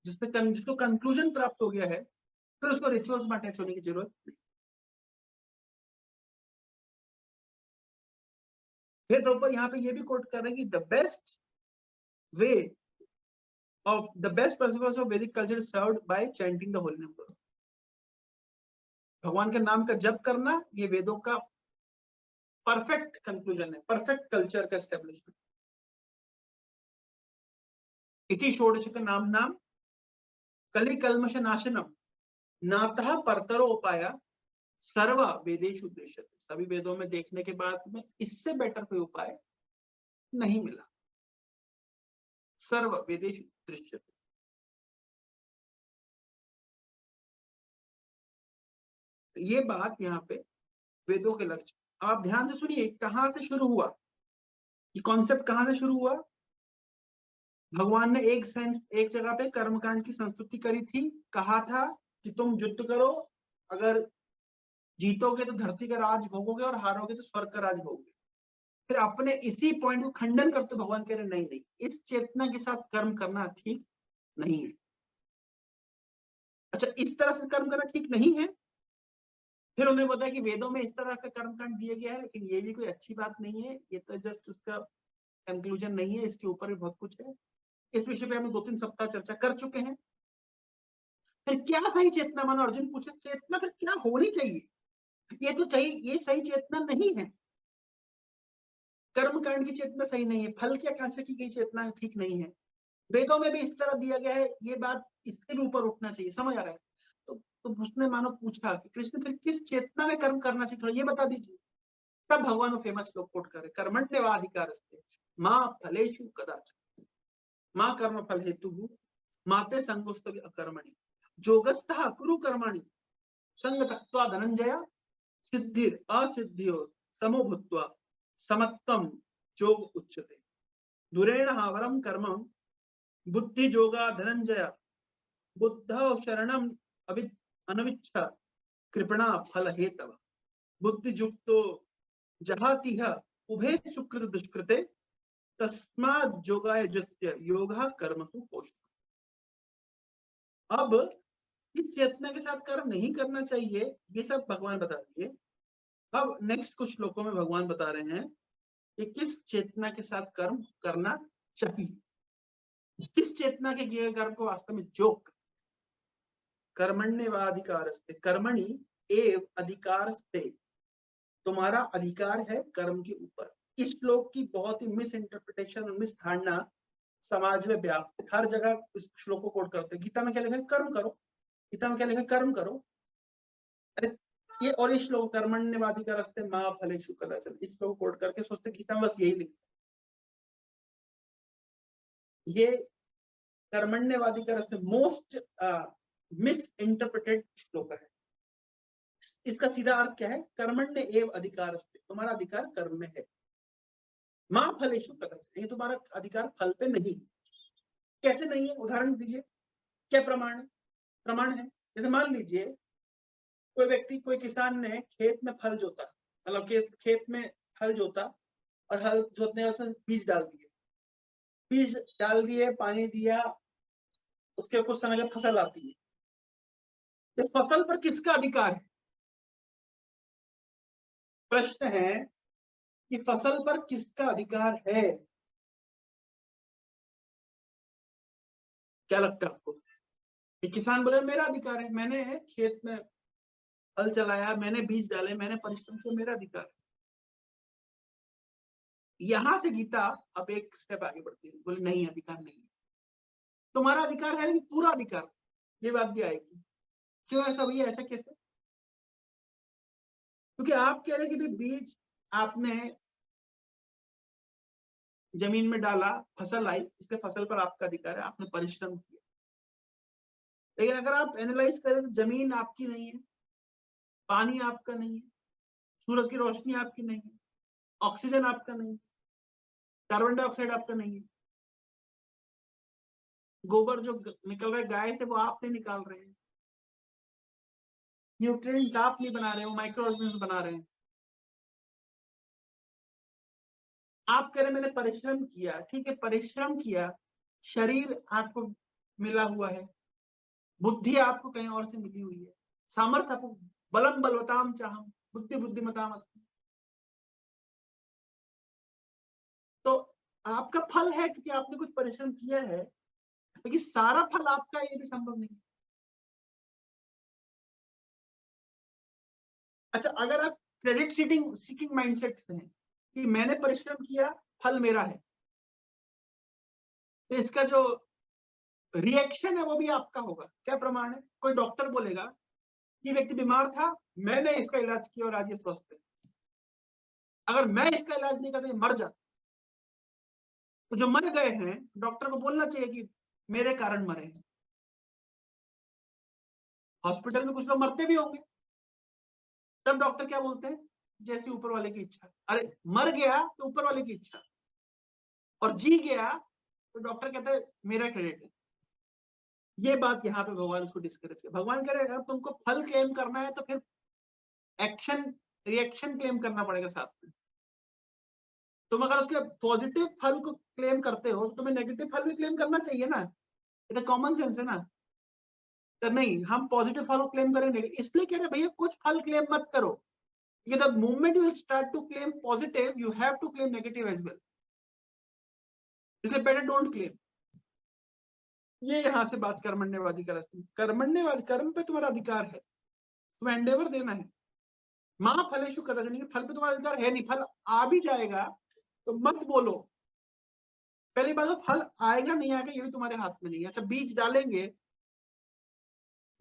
जिसको कंक्लूजन प्राप्त हो गया है, फिर उसको रिचुअल्स में अटैच होने की जरूरत नहीं। फिर प्रभुपाद यहाँ पे ये भी कोट कर रहे हैं कि the best way of the best principles of Vedic culture is served by chanting the holy name. भगवान के नाम का जप करना, ये वेदों का परफेक्ट कंक्लूजन है, परफेक्ट कल्चर का एस्टेब्लिशमेंट। इति षोडश नाम नाम कलि कल्मष नाशनम नातः परतरो उपाय सर्व वेदेषु उद्देश्य। सभी वेदों में देखने के बाद में इससे बेटर कोई उपाय नहीं मिला। सर्व वेदेषु दृश्य, ये बात यहाँ पे वेदों के लक्ष्य। आप ध्यान से सुनिए, कहां से शुरू हुआ ये कॉन्सेप्ट, कहां से शुरू हुआ? भगवान ने एक जगह पे कर्मकांड की संस्तुति करी थी, कहा था कि तुम युद्ध करो, अगर जीतोगे तो धरती का राज भोगोगे और हारोगे तो स्वर्ग का राज भोगोगे। फिर अपने इसी पॉइंट को खंडन करते भगवान कह रहे नहीं नहीं, इस चेतना के साथ कर्म करना ठीक नहीं है। अच्छा, इस तरह से कर्म करना ठीक नहीं है। फिर उन्हें बताया कि वेदों में इस तरह का कर्मकांड दिया गया है, लेकिन ये भी कोई अच्छी बात नहीं है, ये तो जस्ट उसका कंक्लूजन नहीं है, इसके ऊपर भी बहुत कुछ है। इस विषय पे हम 2-3 सप्ताह चर्चा कर चुके हैं। फिर क्या सही चेतना मानो, अर्जुन पूछे चेतना फिर क्या होनी चाहिए? ये तो चाहिए, ये सही चेतना नहीं है। कर्मकांड की चेतना सही नहीं है, फल की आकांक्षा की गई चेतना ठीक नहीं है। वेदों में भी इस तरह दिया गया है, ये बात इससे भी ऊपर उठना चाहिए। समझ आ रहा है? तो उसने मानो पूछा कि कृष्ण फिर किस चेतना में कर्म करना चाहिए, थोड़ा ये बता दीजिए। तब भगवान फेमस श्लोक कोट करे, कर्मण्येवाधिकारस्ते मां फलेषु कदाचन मां कर्म फल हेतु माते संगोस्त अकर्मणि जोगस्थः कुरु कर्मणि संग त्यक्त्वा धनंजय सिद्धिर असिद्धियो समो भूत्वा समत्वम जोग उच्यते दुरेण हावरम कर्म बुद्धि जोगा धनंजय बुद्धौ शरणम अनविच्छ कृपणा फल हेतव बुद्धि युक्तो जहातिह उभे सुकृत दुष्कृते तस्मात् जोगाय जस्य योगः कर्मसु कौशल। अब इस चेतना के साथ कर्म नहीं करना चाहिए, ये सब भगवान बता दिए। अब नेक्स्ट कुछ श्लोकों में भगवान बता रहे हैं कि किस चेतना के साथ कर्म करना चाहिए, किस चेतना के किए कर्म को वास्तव में योग। कर्मण्येवाधिकारस्ते, कर्मणि एव अधिकारस्ते, तुम्हारा अधिकार है कर्म के ऊपर। इस श्लोक की बहुत ही मिस इंटरप्रिटेशन और मिस धारणा समाज में व्याप्त, हर जगह इस श्लोक को कोट करते हैं। गीता में क्या लिखा है? कर्म करो। गीता में क्या लिखा है? कर्म करो। अरे ये और इस श्लोक कर्मण्येवाधिकारस्ते मां फलेषु कदाचन, इस श्लोक कोट करके सोचते गीता में बस यही लिखा। ये कर्मण्येवाधिकारस्ते मोस्ट मिस इंटरप्रेटेड श्लोक है। इसका सीधा अर्थ क्या है? कर्मण्य एव अधिकारस्ते, तुम्हारा अधिकार कर्म में है। मां फलेषु कदाचन, ये तुम्हारा अधिकार फल पे नहीं। कैसे नहीं है? उदाहरण दीजिए, क्या प्रमाण है? प्रमाण है, जैसे मान लीजिए कोई व्यक्ति, कोई किसान ने खेत में फल जोता, मतलब खेत में हल जोता और हल जोतने उसमें बीज डाल दिए, बीज डाल दिए, पानी दिया, उसके कुछ समय के फसल आती है। इस फसल पर किसका अधिकार है? प्रश्न है कि फसल पर किसका अधिकार है? क्या लगता है आपको? किसान बोले मेरा अधिकार है, मैंने खेत में हल चलाया, मैंने बीज डाले, मैंने परिश्रम किया, मेरा अधिकार है। यहां से गीता अब एक स्टेप आगे बढ़ती है, बोले नहीं, अधिकार नहीं है। तुम्हारा अधिकार है लेकिन पूरा अधिकार, ये बात भी आएगी। क्यों ऐसा भैया, ऐसा कैसे? क्योंकि आप कह रहे हैं कि बीज आपने जमीन में डाला, फसल आई, इसलिए फसल पर आपका अधिकार है, आपने परिश्रम किया। लेकिन अगर आप एनालाइज करें तो जमीन आपकी नहीं है, पानी आपका नहीं है, सूरज की रोशनी आपकी नहीं है, ऑक्सीजन आपका नहीं है, कार्बन डाइऑक्साइड आपका नहीं है, गोबर जो निकल रहा है गाय से वो आप नहीं निकाल रहे हैं, न्यूट्रिएंट आप नहीं बना रहे हो, माइक्रो ऑर्गेनिज्म बना रहे हैं। आप कह रहे हैं मैंने परिश्रम किया, ठीक है, परिश्रम किया, शरीर आपको मिला हुआ है, बुद्धि आपको कहीं और से मिली हुई है, सामर्थ्य आपको, बलम बलवताम चाहम बुद्धि बुद्धिमताम अस्ति, तो आपका फल है क्योंकि आपने कुछ परिश्रम किया है, लेकिन सारा फल आपका ये भी संभव नहीं। अच्छा, अगर आप क्रेडिट सीकिंग माइंडसेट से हैं कि मैंने परिश्रम किया, फल मेरा है, तो इसका जो रिएक्शन है वो भी आपका होगा। क्या प्रमाण है? कोई डॉक्टर बोलेगा कि व्यक्ति बीमार था, मैंने इसका इलाज किया और आज ये स्वस्थ है, अगर मैं इसका इलाज नहीं करता मर जाता। तो जो मर गए हैं, डॉक्टर को बोलना चाहिए कि मेरे कारण मरे हैं। हॉस्पिटल में कुछ लोग मरते भी होंगे, तब डॉक्टर क्या बोलते हैं? जैसी ऊपर वाले की इच्छा। अरे मर गया तो ऊपर वाले की इच्छा, और जी गया तो डॉक्टर कहता है मेरा क्रेडिट है। ये बात यहाँ पे भगवान उसको डिस्करेज किया। भगवान कह रहे अगर तुमको फल क्लेम करना है तो फिर एक्शन रिएक्शन क्लेम करना पड़ेगा साथ में। तुम अगर उसके पॉजिटिव फल को क्लेम करते हो तो तुम्हें नेगेटिव फल भी क्लेम करना चाहिए ना, ये तो कॉमन सेंस है ना। तो नहीं, हम पॉजिटिव फल को क्लेम करेंगे, इसलिए कह रहे भैया कुछ फल क्लेम मत करो, because the moment you will start to claim positive you have to claim negative as well, इसलिए better don't claim। ये यहाँ से बात कर्मण्यवादी का रास्ता, कर्मण्यवादी कर्म पे तुम्हारा अधिकार है, तुम्हें एंडेवर देना है। माँ फलेषु कदाचन, फल पे तुम्हारा अधिकार है नहीं, फल आ भी जाएगा तो मत बोलो। पहली बात तो फल आएगा नहीं आएगा ये भी तुम्हारे हाथ में नहीं है। अच्छा बीज डालेंगे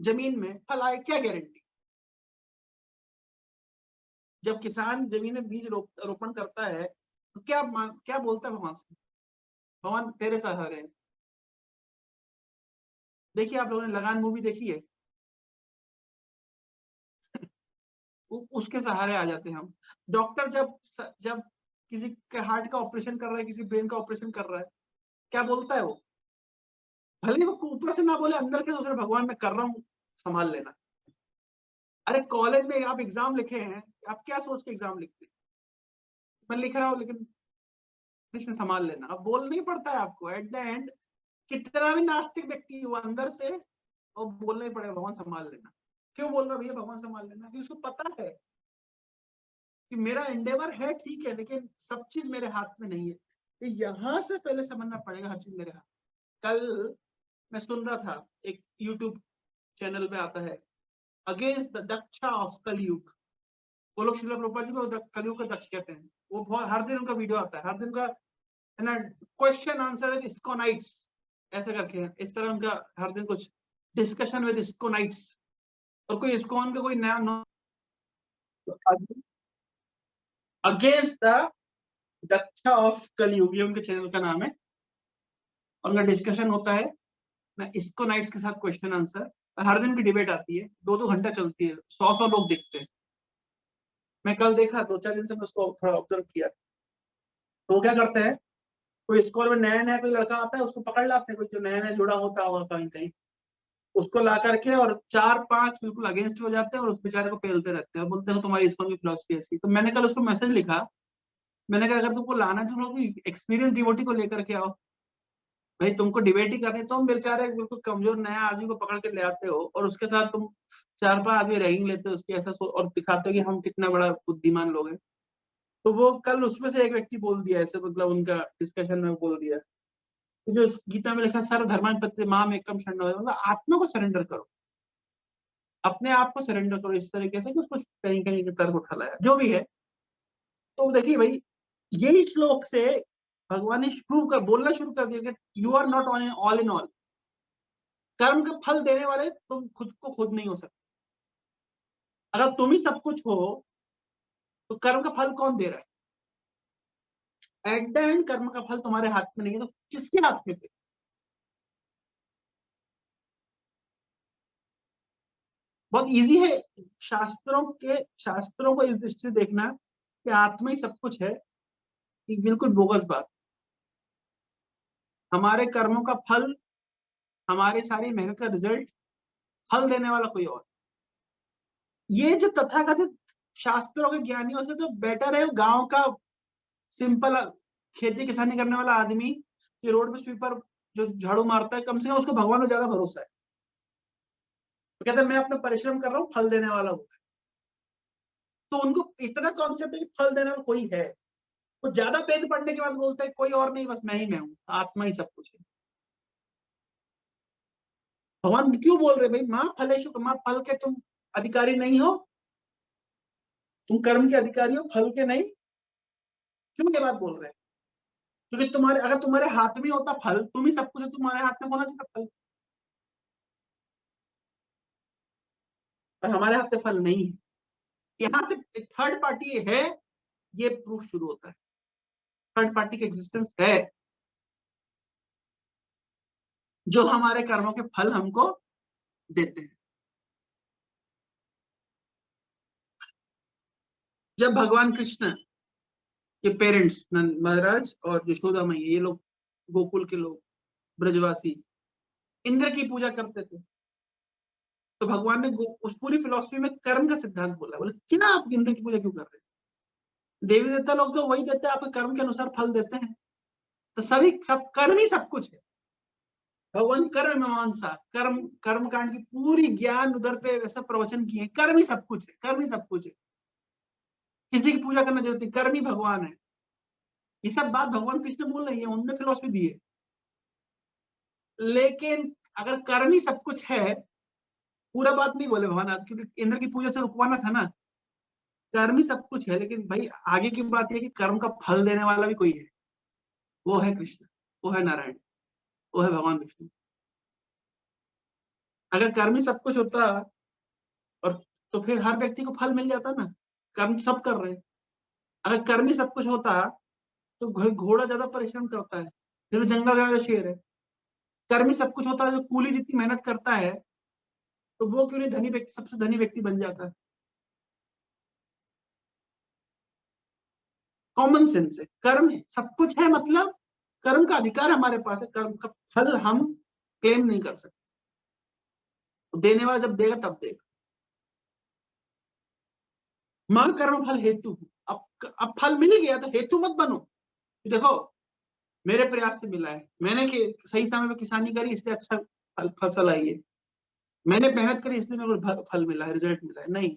जमीन में, फल आए, क्या गारंटी? जब किसान जमीन में बीज रोपण करता है तो क्या बोलता है भगवान से? भगवान तेरे सहारे है। देखिए आप लोगों ने लगान मूवी देखी है? उसके सहारे आ जाते हैं हम। डॉक्टर जब जब किसी के हार्ट का ऑपरेशन कर रहा है, किसी ब्रेन का ऑपरेशन कर रहा है, क्या बोलता है वो? भले वो ऊपर से ना बोले, अंदर के दूसरे भगवान मैं कर रहा हूँ, संभाल लेना। अरे कॉलेज में आप एग्जाम लिखे हैं, आप क्या सोच के एग्जाम लिखते हैं? मैं लिख रहा हूँ लेकिन कृष्ण संभाल लेना, अब बोल नहीं पड़ता है आपको। एट द एंड कितना भी नास्तिक व्यक्ति हुआ अंदर से और बोलना ही पड़ेगा भगवान संभाल लेना। क्यों बोल रहा भैया भगवान संभाल लेना? क्योंकि उसको पता है कि मेरा एंडेवर है ठीक है, लेकिन सब चीज मेरे हाथ में नहीं है। तो यहां से पहले समझना पड़ेगा हर चीज मेरे हाथ। कल मैं सुन रहा था, एक यूट्यूब चैनल पे आता है, अगेंस्ट द दक्षा ऑफ कलयुग। वो लोग श्रील प्रभुपाद जी को कलयुग का दक्ष कहते हैं। वो बहुत हर दिन उनका वीडियो आता है, हर दिन का है ना, क्वेश्चन आंसर विद इस्कोनाइट्स ऐसे करके, इस तरह उनका हर दिन कुछ डिस्कशन विद इस्कोनाइट्स। और कोई इस्कॉन का कोई नया अगेंस्ट द दक्षा ऑफ कलयुग, ये उनके चैनल का नाम है। उनका डिस्कशन होता है ना इस्कोनाइट्स के साथ, क्वेश्चन आंसर। हर दिन की डिबेट आती है, 2-2 घंटा चलती है, 100 लोग देखते हैं। मैं कल देखा, 2-4 दिन से मैं उसको थोड़ा ऑब्जर्व किया। तो क्या करते हैं, कोई स्कूल में नया नया कोई लड़का आता है, उसको पकड़ लाते हैं, कोई जो नया नया जुड़ा होता होगा कहीं कहीं, उसको ला करके और 4-5 बिल्कुल अगेंस्ट हो जाते हैं और उस बेचारे को पेलते रहते हैं, बोलते हैं तुम्हारी स्कूल की फिलोसफी ऐसी। तो मैंने कल उसको मैसेज लिखा, मैंने कहा अगर तुमको लाना तो लोग एक्सपीरियंस डिवोटी को लेकर के आओ भाई, तुमको डिबेट ही करनी, तुम बेचारे बिल्कुल कमजोर नया आदमी को पकड़ के ले आते हो और उसके साथ तुम 4-5 आदमी रैगिंग लेते हो उसकी, ऐसा और दिखाते हो कि हम कितना बड़ा बुद्धिमान लोग हैं। तो वो कल उसमें से एक व्यक्ति बोल दिया ऐसे, मतलब उनका डिस्कशन में बोल दिया, जो गीता में लिखा सर्व धर्मान प्रत्यय माम एकम शरणं, मतलब आत्मा को सरेंडर करो, अपने आप को सरेंडर करो, इस तरीके से कि उसको कहीं कहीं तर्क उठा लाया जो भी है। तो देखिए भाई, यही श्लोक से भगवान ने प्रूव कर बोलना शुरू कर दिया कि you are not all in all. कर्म का फल देने वाले तुम खुद को खुद नहीं हो सकते। अगर तुम ही सब कुछ हो तो कर्म का फल कौन दे रहा है? एट द एंड कर्म का फल तुम्हारे हाथ में नहीं है, तो किसके हाथ में? बहुत इजी है शास्त्रों को इस दृष्टि से देखना कि आत्मा ही सब कुछ है, ये बिल्कुल बोगस बात। हमारे कर्मों का फल, हमारी सारी मेहनत का रिजल्ट, फल देने वाला कोई और। ये जो तथाकथित शास्त्रों के ज्ञानियों से तो बेटर है गांव का सिंपल खेती किसानी करने वाला आदमी, कि रोड पे स्वीपर जो झाड़ू मारता है, कम से कम उसको भगवान को ज्यादा भरोसा है। तो कहते हैं मैं अपना परिश्रम कर रहा हूँ, फल देने वाला हूँ। तो उनको इतना कॉन्सेप्ट है कि फल देने वाला कोई है। वो ज्यादा वेद पढ़ने के बाद बोलते हैं कोई और नहीं, बस मैं ही मैं हूँ, आत्मा ही सब कुछ है। भगवान क्यों बोल रहे भाई माँ फलेषु, माँ फल के तुम अधिकारी नहीं हो, तुम कर्म के अधिकारी हो, फल के नहीं। क्यों ये बात बोल रहे हैं? क्योंकि तुम्हारे, अगर तुम्हारे हाथ में होता फल, तुम ही सब कुछ है, तुम्हारे हाथ में होना चाहिए फल, पर हमारे हाथ में फल नहीं है। यहाँ से थर्ड पार्टी है, ये प्रूफ शुरू होता है, थर्ड पार्टी की एग्जिस्टेंस है जो हमारे कर्मों के फल हमको देते हैं। जब भगवान कृष्ण के पेरेंट्स महाराज और यशोदा मैया, ये लोग गोकुल के लोग, ब्रजवासी, इंद्र की पूजा करते थे, तो भगवान ने उस पूरी फिलॉसफी में कर्म का सिद्धांत बोला, बोले कि ना आप इंद्र की पूजा क्यों कर रहे हैं? देवी देवता लोग तो वही देते हैं, आपके कर्म के अनुसार फल देते हैं। तो सभी सब कर्म ही सब कुछ है। भगवान कर्म मीमांसा, कर्म कांड की पूरी ज्ञान उधर पे ऐसा प्रवचन किए, कर्म ही सब कुछ है, कर्म ही सब कुछ है, किसी की पूजा करना जरूरत नहीं, कर्म ही भगवान है। ये सब बात भगवान कृष्ण बोल रही है, उनने फिलॉसफी दी है। लेकिन अगर कर्म ही सब कुछ है, पूरा बात नहीं बोले भगवान आज, क्योंकि इंद्र की पूजा से रुकवाना था ना। कर्म ही सब कुछ है, लेकिन भाई आगे की बात यह कि कर्म का फल देने वाला भी कोई है, वो है कृष्ण, वो है नारायण, वो है भगवान विष्णु। अगर कर्म ही सब कुछ होता और तो फिर हर व्यक्ति को फल मिल जाता ना, कर्म सब कर रहे हैं। अगर कर्म ही सब कुछ होता तो घोड़ा ज्यादा परिश्रम करता है, फिर जंगल ज्यादा शेर है। कर्म ही सब कुछ होता है, जो कूली जितनी मेहनत करता है, तो वो क्यों नहीं धनी व्यक्ति, सबसे धनी व्यक्ति बन जाता है। कॉमन सेंस है, कर्म है सब कुछ है, मतलब कर्म का अधिकार हमारे पास है, कर्म का फल हम क्लेम नहीं कर सकते, तो देने वाला जब देगा तब देगा। मां कर्म फल हेतु। अब फल मिल गया तो हेतु मत बनो। देखो मेरे प्रयास से मिला है, मैंने सही समय में किसानी करी इसलिए अच्छा फसल आई है, मैंने मेहनत करी इसलिए मेरे को फल मिला है, रिजल्ट मिला है, नहीं।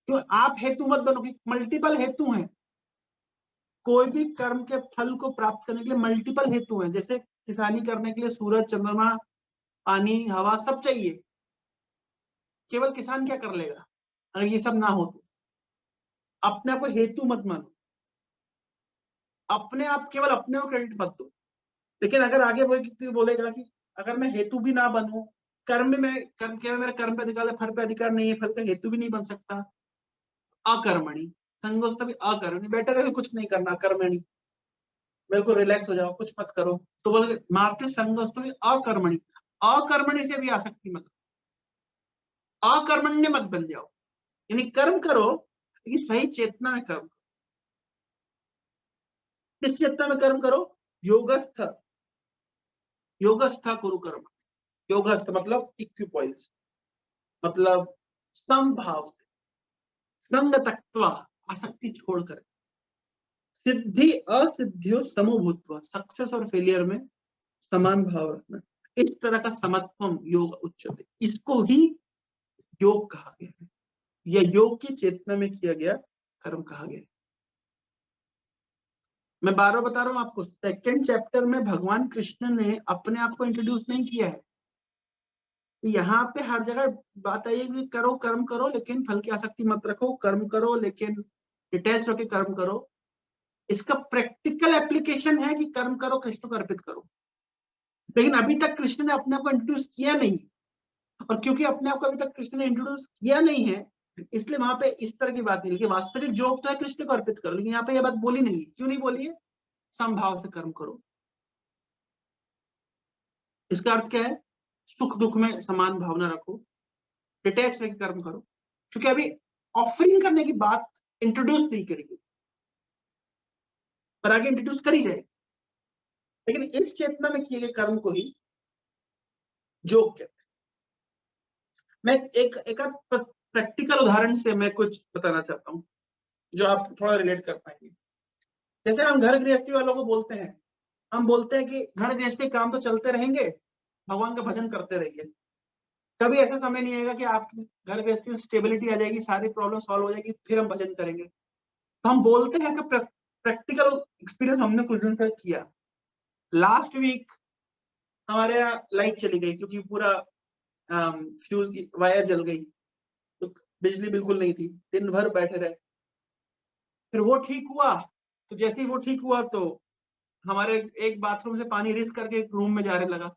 क्यों आप हेतु मत बनो, कि मल्टीपल हेतु हैं। कोई भी कर्म के फल को प्राप्त करने के लिए मल्टीपल हेतु हैं। जैसे किसानी करने के लिए सूरज, चंद्रमा, पानी, हवा सब चाहिए। केवल किसान क्या कर लेगा अगर ये सब ना हो तो? अपने आप को हेतु मत मानो, अपने आप केवल अपने को क्रेडिट मत दो। लेकिन अगर आगे वो बोलेगा कि अगर मैं हेतु भी ना बनूं, कर्म में मैं कर्म केवल मेरा कर्म पे अधिकार है, फल पे अधिकार नहीं है, फल का हेतु भी नहीं बन सकता, अकर्मणि संगोस्त भी अकर्मणि, बेटर है कुछ नहीं करना, कर्मणि बिल्कुल रिलैक्स हो जाओ, कुछ मत करो। तो बोले मारते संगोस्त भी अकर्मणि, अकर्मणि से भी आसक्ति मत, अकर्मण्य मत बन जाओ। यानी कर्म करो लेकिन सही चेतना में कर्म। किस चेतना में कर्म करो? योगस्थ, योगस्थ कुरु कर्म। योगस्थ मतलब इक्विपॉइस, मतलब समभाव से, संग तत्वा, आसक्ति छोड़कर, सिद्धि असिद्धियों समभूत्वा, सक्सेस और फेलियर में समान भाव रखना, इस तरह का समत्वम योग उच्चते, इसको ही योग कहा गया है, या योग की चेतना में किया गया कर्म कहा गया है। मैं बार बार बता रहा हूं आपको, सेकंड चैप्टर में भगवान कृष्ण ने अपने आप को इंट्रोड्यूस नहीं किया है। तो यहाँ पे हर जगह बात आई है कि करो, कर्म करो लेकिन फल की आसक्ति मत रखो, कर्म करो लेकिन डिटैच होकर कर्म करो। इसका प्रैक्टिकल एप्लीकेशन है कि कर्म करो, कृष्ण को अर्पित करो। लेकिन अभी तक कृष्ण ने अपने आप को इंट्रोड्यूस किया नहीं, और क्योंकि अपने आप को अभी तक कृष्ण ने इंट्रोड्यूस किया नहीं है, इसलिए वहां पे इस तरह की बात नहीं लिखी। वास्तविक जोक तो है कृष्ण को अर्पित करो, लेकिन यहाँ पे यह बात बोली नहीं है। क्यों नहीं बोली है? समभाव से कर्म करो। इसका अर्थ क्या है? सुख दुख में समान भावना रखो, डिटैच रहकर कर्म करो। क्योंकि अभी ऑफरिंग करने की बात इंट्रोड्यूस नहीं करेगी, पर आगे इंट्रोड्यूस करी जाएगी। लेकिन इस चेतना में किए गए कर्म को ही जोग कहते हैं। मैं एक प्रैक्टिकल उदाहरण से मैं कुछ बताना चाहता हूँ जो आप थोड़ा रिलेट कर पाएंगे। जैसे हम घर गृहस्थी वालों को बोलते हैं, हम बोलते हैं कि घर गृहस्थी काम तो चलते रहेंगे, भगवान का भजन करते रहिए। कभी ऐसा समय नहीं आएगा कि आपके घर गृहस्थी में स्टेबिलिटी आ जाएगी, सारी प्रॉब्लम सॉल्व हो जाएगी, फिर हम भजन करेंगे। तो हम बोलते हैं, इसका प्रैक्टिकल एक्सपीरियंस हमने कुछ दिन तक किया। लास्ट वीक हमारे यहाँ लाइट चली गई क्योंकि पूरा फ्यूज वायर जल गई, तो बिजली बिल्कुल नहीं थी, दिन भर बैठे रहे। फिर वो ठीक हुआ, तो जैसे ही वो ठीक हुआ तो हमारे एक बाथरूम से पानी रिस करके एक रूम में जाने लगा,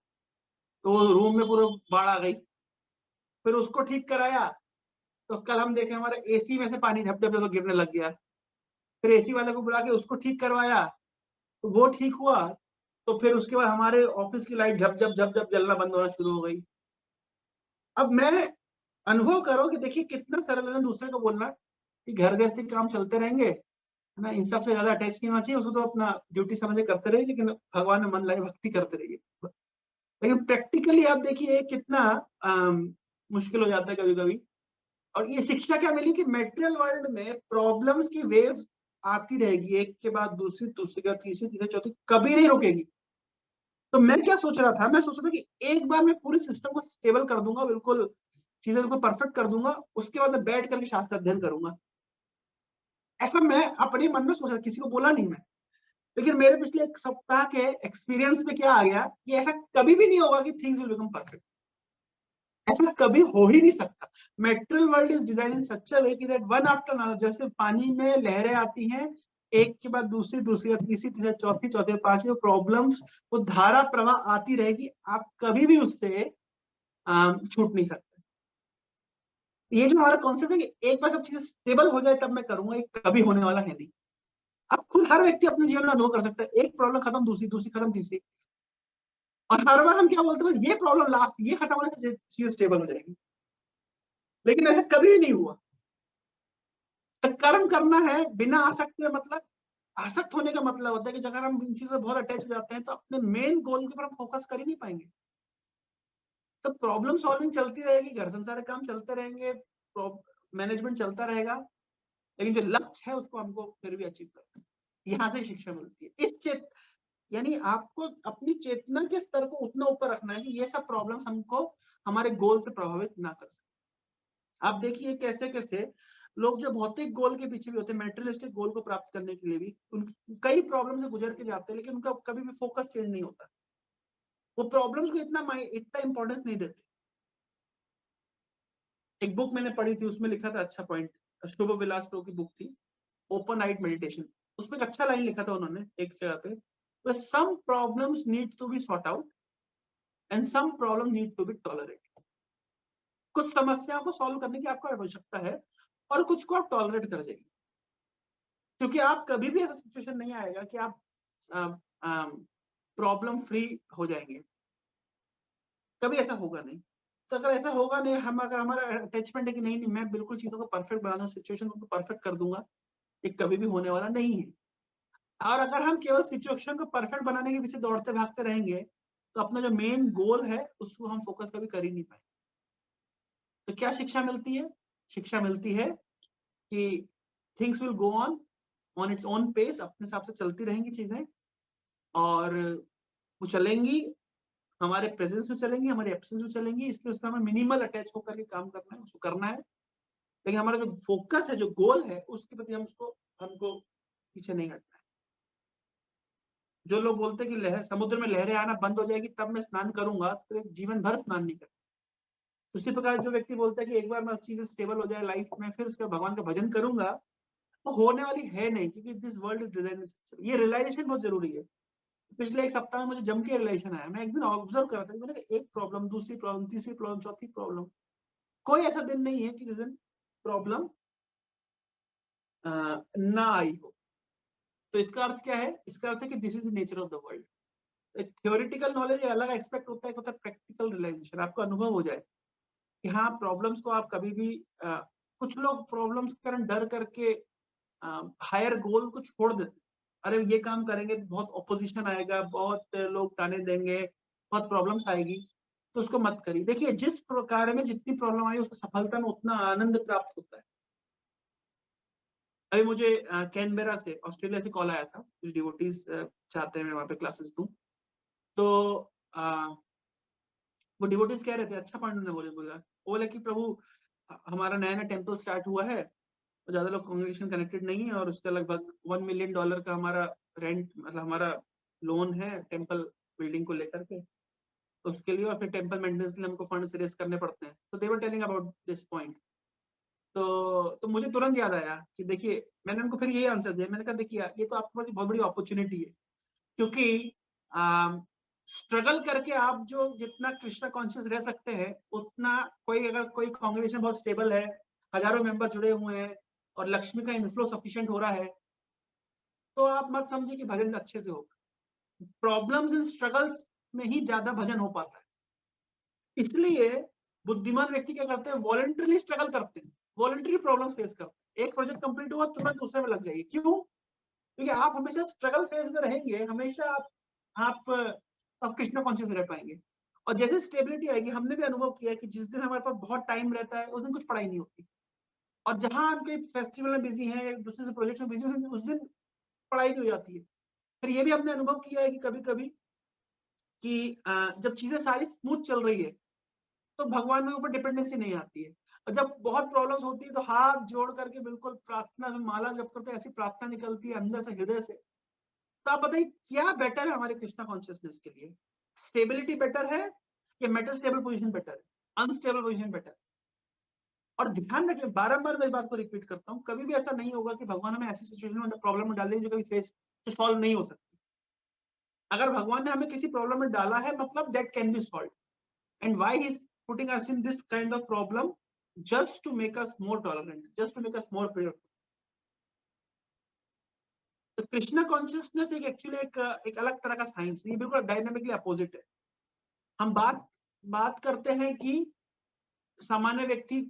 तो रूम में पूरा बाढ़ आ गई। फिर उसको ठीक कराया, तो कल हम देखे हमारे एसी में से पानी झप झप झप गिरने लग गया। फिर एसी वाले को बुला के उसको ठीक करवाया, तो वो ठीक हुआ। तो फिर उसके बाद हमारे ऑफिस की लाइट झप झप झप झप जलना बंद होना शुरू हो गई। अब मैं अनुभव करो कि देखिए कितना सरल है दूसरे को बोलना कि घर गृहस्थी काम चलते रहेंगे, है ना, इन सबसे ज्यादा अटैच नहीं होना चाहिए, उसको तो अपना ड्यूटी समझ के करते रहिए, लेकिन भगवान में मन लगे भक्ति करते रहिए। लेकिन प्रैक्टिकली आप देखिए कितना मुश्किल हो जाता है कभी-कभी। और ये शिक्षा क्या मिली कि मटेरियल वर्ल्ड में प्रॉब्लम्स की वेव्स आती रहेगी, एक के बाद दूसरी, दूसरी के बाद तीसरी, तीसरी, चौथी, कभी नहीं रुकेगी। तो मैं क्या सोच रहा था, मैं सोच रहा था कि एक बार मैं पूरे सिस्टम को स्टेबल कर दूँगा, बिल्कुल चीज़ें बिल्कुल परफेक्ट कर दूँगा, उसके बाद मैं बैठ कर के शास्त्र अध्ययन करूँगा। ऐसा मैं अपने मन में सोच रहा, किसी को बोला नहीं मैं। लेकिन मेरे पिछले 1 सप्ताह के एक्सपीरियंस में क्या आ गया कि ऐसा कभी भी नहीं होगा कि थिंग्स विल बिकम परफेक्ट। ऐसा कभी हो ही नहीं सकता। मेटेरियल वर्ल्ड इज़ डिज़ाइन्ड इन सच अ वे कि दैट वन आफ्टर अनदर, जैसे पानी में लहरें आती हैं, एक के बाद दूसरी, दूसरी और तीसरी, तीसरी, चौथी, चौथी और पाँचवीं प्रॉब्लम्स, वो धारा प्रवाह आती रहेगी। आप कभी भी उससे छूट नहीं सकते। ये जो हमारा कॉन्सेप्ट है कि एक बार जब चीज़ें स्टेबल हो जाए तब मैं करूँगा, ये कभी होने वाला है नहीं। अब खुद हर व्यक्ति अपने जीवन में अनुभव कर सकता है। एक प्रॉब्लम खत्म, दूसरी, दूसरी खत्म, तीसरी। और हर बार हम क्या बोलते हैं, बस ये प्रॉब्लम लास्ट, ये खत्म होने से चीज़ें स्टेबल हो जाएगी। लेकिन ऐसा कभी नहीं हुआ। तो कर्म करना है बिना आसक्त के, मतलब आसक्त होने का मतलब होता है कि अगर हम इन चीज़ों से बहुत अटैच हो जाते हैं तो अपने मेन गोल के ऊपर हम फोकस कर ही नहीं पाएँगे। तो प्रॉब्लम सॉल्विंग चलती रहेगी, घर संसार के काम चलते रहेंगे, प्रॉब मैनेजमेंट चलता रहेगा, लेकिन जो लक्ष्य है उसको हमको फिर भी अचीव करना है। यहाँ से शिक्षा मिलती है। इस चेत यानी आपको अपनी चेतना के स्तर को उतना ऊपर रखना है कि ये सब प्रॉब्लम्स हमको हमारे गोल से प्रभावित ना कर सके। आप देखिए कैसे-कैसे लोग जो भौतिक गोल के पीछे भी होते हैं, मटेरियलिस्टिक गोल को प्राप्त करने के लिए भी उन कई प्रॉब्लम से गुजर के जाते हैं, लेकिन उनका कभी भी फोकस चेंज नहीं होता। वो प्रॉब्लम्स को इतना इम्पोर्टेंस नहीं देते। एक बुक मैंने पढ़ी थी, उसमें लिखा था, अच्छा पॉइंट, शुभ विलास टो की बुक थी, ओपन आइड मेडिटेशन। उसमें एक अच्छा लाइन लिखा था उन्होंने एक जगह पे, some problems need to be sort out and some problem need to be tolerated. कुछ समस्याओं को सॉल्व करने की आपको आवश्यकता है और कुछ को आप टॉलरेट कर जाइए, क्योंकि आप कभी भी ऐसा सिचुएशन नहीं आएगा कि आप प्रॉब्लम फ्री हो जाएंगे। कभी ऐसा होगा नहीं। तो अगर ऐसा होगा नहीं, हम अगर हमारा अटैचमेंट है कि नहीं नहीं मैं बिल्कुल चीजों को परफेक्ट बना दूं, सिचुएशन को परफेक्ट कर दूंगा, ये कभी भी होने वाला नहीं है। और अगर हम केवल सिचुएशन को परफेक्ट बनाने के पीछे दौड़ते भागते रहेंगे, तो अपना जो मेन गोल है उसको हम फोकस कभी कर ही नहीं पाएंगे। तो क्या शिक्षा मिलती है? शिक्षा मिलती है कि things will go on its own pace, अपने हिसाब से चलती रहेंगी चीजें, और वो चलेंगी, हमारे प्रेजेंस में चलेंगी, हमारे एब्सेंस में चलेंगी, इसलिए उसमें हमें मिनिमल अटैच होकर के काम करना है, उसको करना है। लेकिन हमारा जो फोकस है, जो गोल है, उसके प्रति हमको पीछे नहीं हटना है। जो लोग बोलते हैं कि लहर समुद्र में लहरें आना बंद हो जाएगी तब मैं स्नान करूंगा, तो एक जीवन भर स्नान नहीं कर। उसी प्रकार जो व्यक्ति बोलता है कि एक बार मैं चीजें स्टेबल हो जाए लाइफ में, फिर उसके भगवान का भजन करूंगा, वो होने वाली है नहीं, क्योंकि दिस वर्ल्ड इज डिजाइन। ये रियलाइजेशन बहुत जरूरी है। पिछले 1 सप्ताह में मुझे जम के रियलाइजेशन आया। मैं एक दिन ऑब्जर्व कर रहा था, मैंने कहा एक प्रॉब्लम, दूसरी प्रॉब्लम, तीसरी प्रॉब्लम, चौथी प्रॉब्लम, कोई ऐसा दिन नहीं है कि जिस दिन प्रॉब्लम ना आई हो। तो इसका अर्थ क्या है? इसका अर्थ है कि this is the nature of the world. Theoretical knowledge अलग एक्सपेक्ट होता है, एक होता है प्रैक्टिकल रियलाइजेशन। आपको अनुभव हो जाए कि हाँ, प्रॉब्लम्स को आप कभी भी कुछ लोग प्रॉब्लम्स के कारण डर करके हायर गोल को छोड़ देते। अरे ये काम करेंगे तो बहुत ऑपोजिशन आएगा, बहुत लोग ताने देंगे, बहुत प्रॉब्लम्स आएगी, तो उसको मत करिए। देखिए, जिस प्रकार में जितनी प्रॉब्लम आई, उसको सफलता में उतना आनंद प्राप्त होता है। अभी मुझे कैनबेरा से, ऑस्ट्रेलिया से कॉल आया था, कुछ डिवोटीज चाहते हैं मैं वहाँ पे क्लासेस दूं। तो वो डिवोटीज कह रहे थे, अच्छा पॉइंट उन्होंने बोला, वो बोले कि प्रभु हमारा नया नया टेम्पल स्टार्ट हुआ है, तो ज्यादा लोग कांग्रेगेशन कनेक्टेड नहीं है, और उसका लगभग $1 मिलियन का हमारा रेंट, मतलब हमारा लोन है टेम्पल बिल्डिंग को लेकर के, तो उसके लिए और फिर टेम्पल मेंटेनेंस के लिए हमको फंड्स रेज करने पड़ते हैं। तो they were telling about this point. तो मुझे तुरंत याद आया कि देखिए, मैंने उनको फिर यही आंसर दिया। मैंने कहा देखिए ये तो आपके पास बहुत बड़ी अपॉर्चुनिटी है, क्योंकि स्ट्रगल करके आप जो जितना कृष्णा कॉन्शियस रह सकते हैं, उतना अगर कोई कांग्रेगेशन बहुत स्टेबल है, हजारों मेंबर जुड़े हुए हैं और लक्ष्मी का इनफ्लो सफिशिएंट हो रहा है, तो आप मत समझिए कि भजन अच्छे से होगा। प्रॉब्लम्स एंड स्ट्रगल्स में ही ज्यादा भजन हो पाता है। इसलिए बुद्धिमान व्यक्ति क्या करते हैं? वॉलंटरली स्ट्रगल करते हैं, वॉलंटरी प्रॉब्लम्स फेस करते हैं। एक प्रोजेक्ट कंप्लीट हुआ, तुरंत दूसरे में लग जाइए। क्यों? क्योंकि आप हमेशा स्ट्रगल फेज में रहेंगे, हमेशा आप कृष्ण कॉन्शियस रह पाएंगे। और जैसे स्टेबिलिटी आएगी, हमने भी अनुभव किया है कि जिस दिन हमारे पास बहुत टाइम रहता है उस दिन कुछ पढ़ाई नहीं होती, और जहां हम कोई फेस्टिवल में बिजी हैं, एक दूसरे से प्रोजेक्ट में बिजी हैं, उस दिन पढ़ाई भी हो जाती है। फिर ये भी हमने अनुभव किया है कि कभी कभी कि जब चीजें सारी स्मूथ चल रही है तो भगवान के ऊपर डिपेंडेंसी नहीं आती है, और जब बहुत प्रॉब्लम्स होती है तो हाथ जोड़ करके बिल्कुल प्रार्थना में माला जप करते ऐसी प्रार्थना निकलती है अंदर से, हृदय से। तो आप बताइए क्या बेटर है हमारे कृष्णा कॉन्शियसनेस के लिए? स्टेबिलिटी बेटर है या मेटल स्टेबल पोजीशन बेटर है, अनस्टेबल पोजीशन बेटर? और ध्यान रखें, बारंबार मैं इस बात को रिपीट करता हूँ, कभी भी ऐसा नहीं होगा कि भगवान हमें ऐसी सिचुएशन में, प्रॉब्लम में डाल देंगे जो कभी फेस जो सॉल्व नहीं हो सकती। अगर भगवान ने हमें किसी प्रॉब्लम में डाला है, मतलब that can be solve, and why he is putting us in this kind of problem, just to make us more tolerant, just to make us more prayerful. तो कृष्णा कॉन्शियसनेस एक एक्चुअली एक अलग तरह का साइंस, ये बिल्कुल डायनामिकली अपोजिट है। हम बात करते हैं कि सामान्य व्यक्ति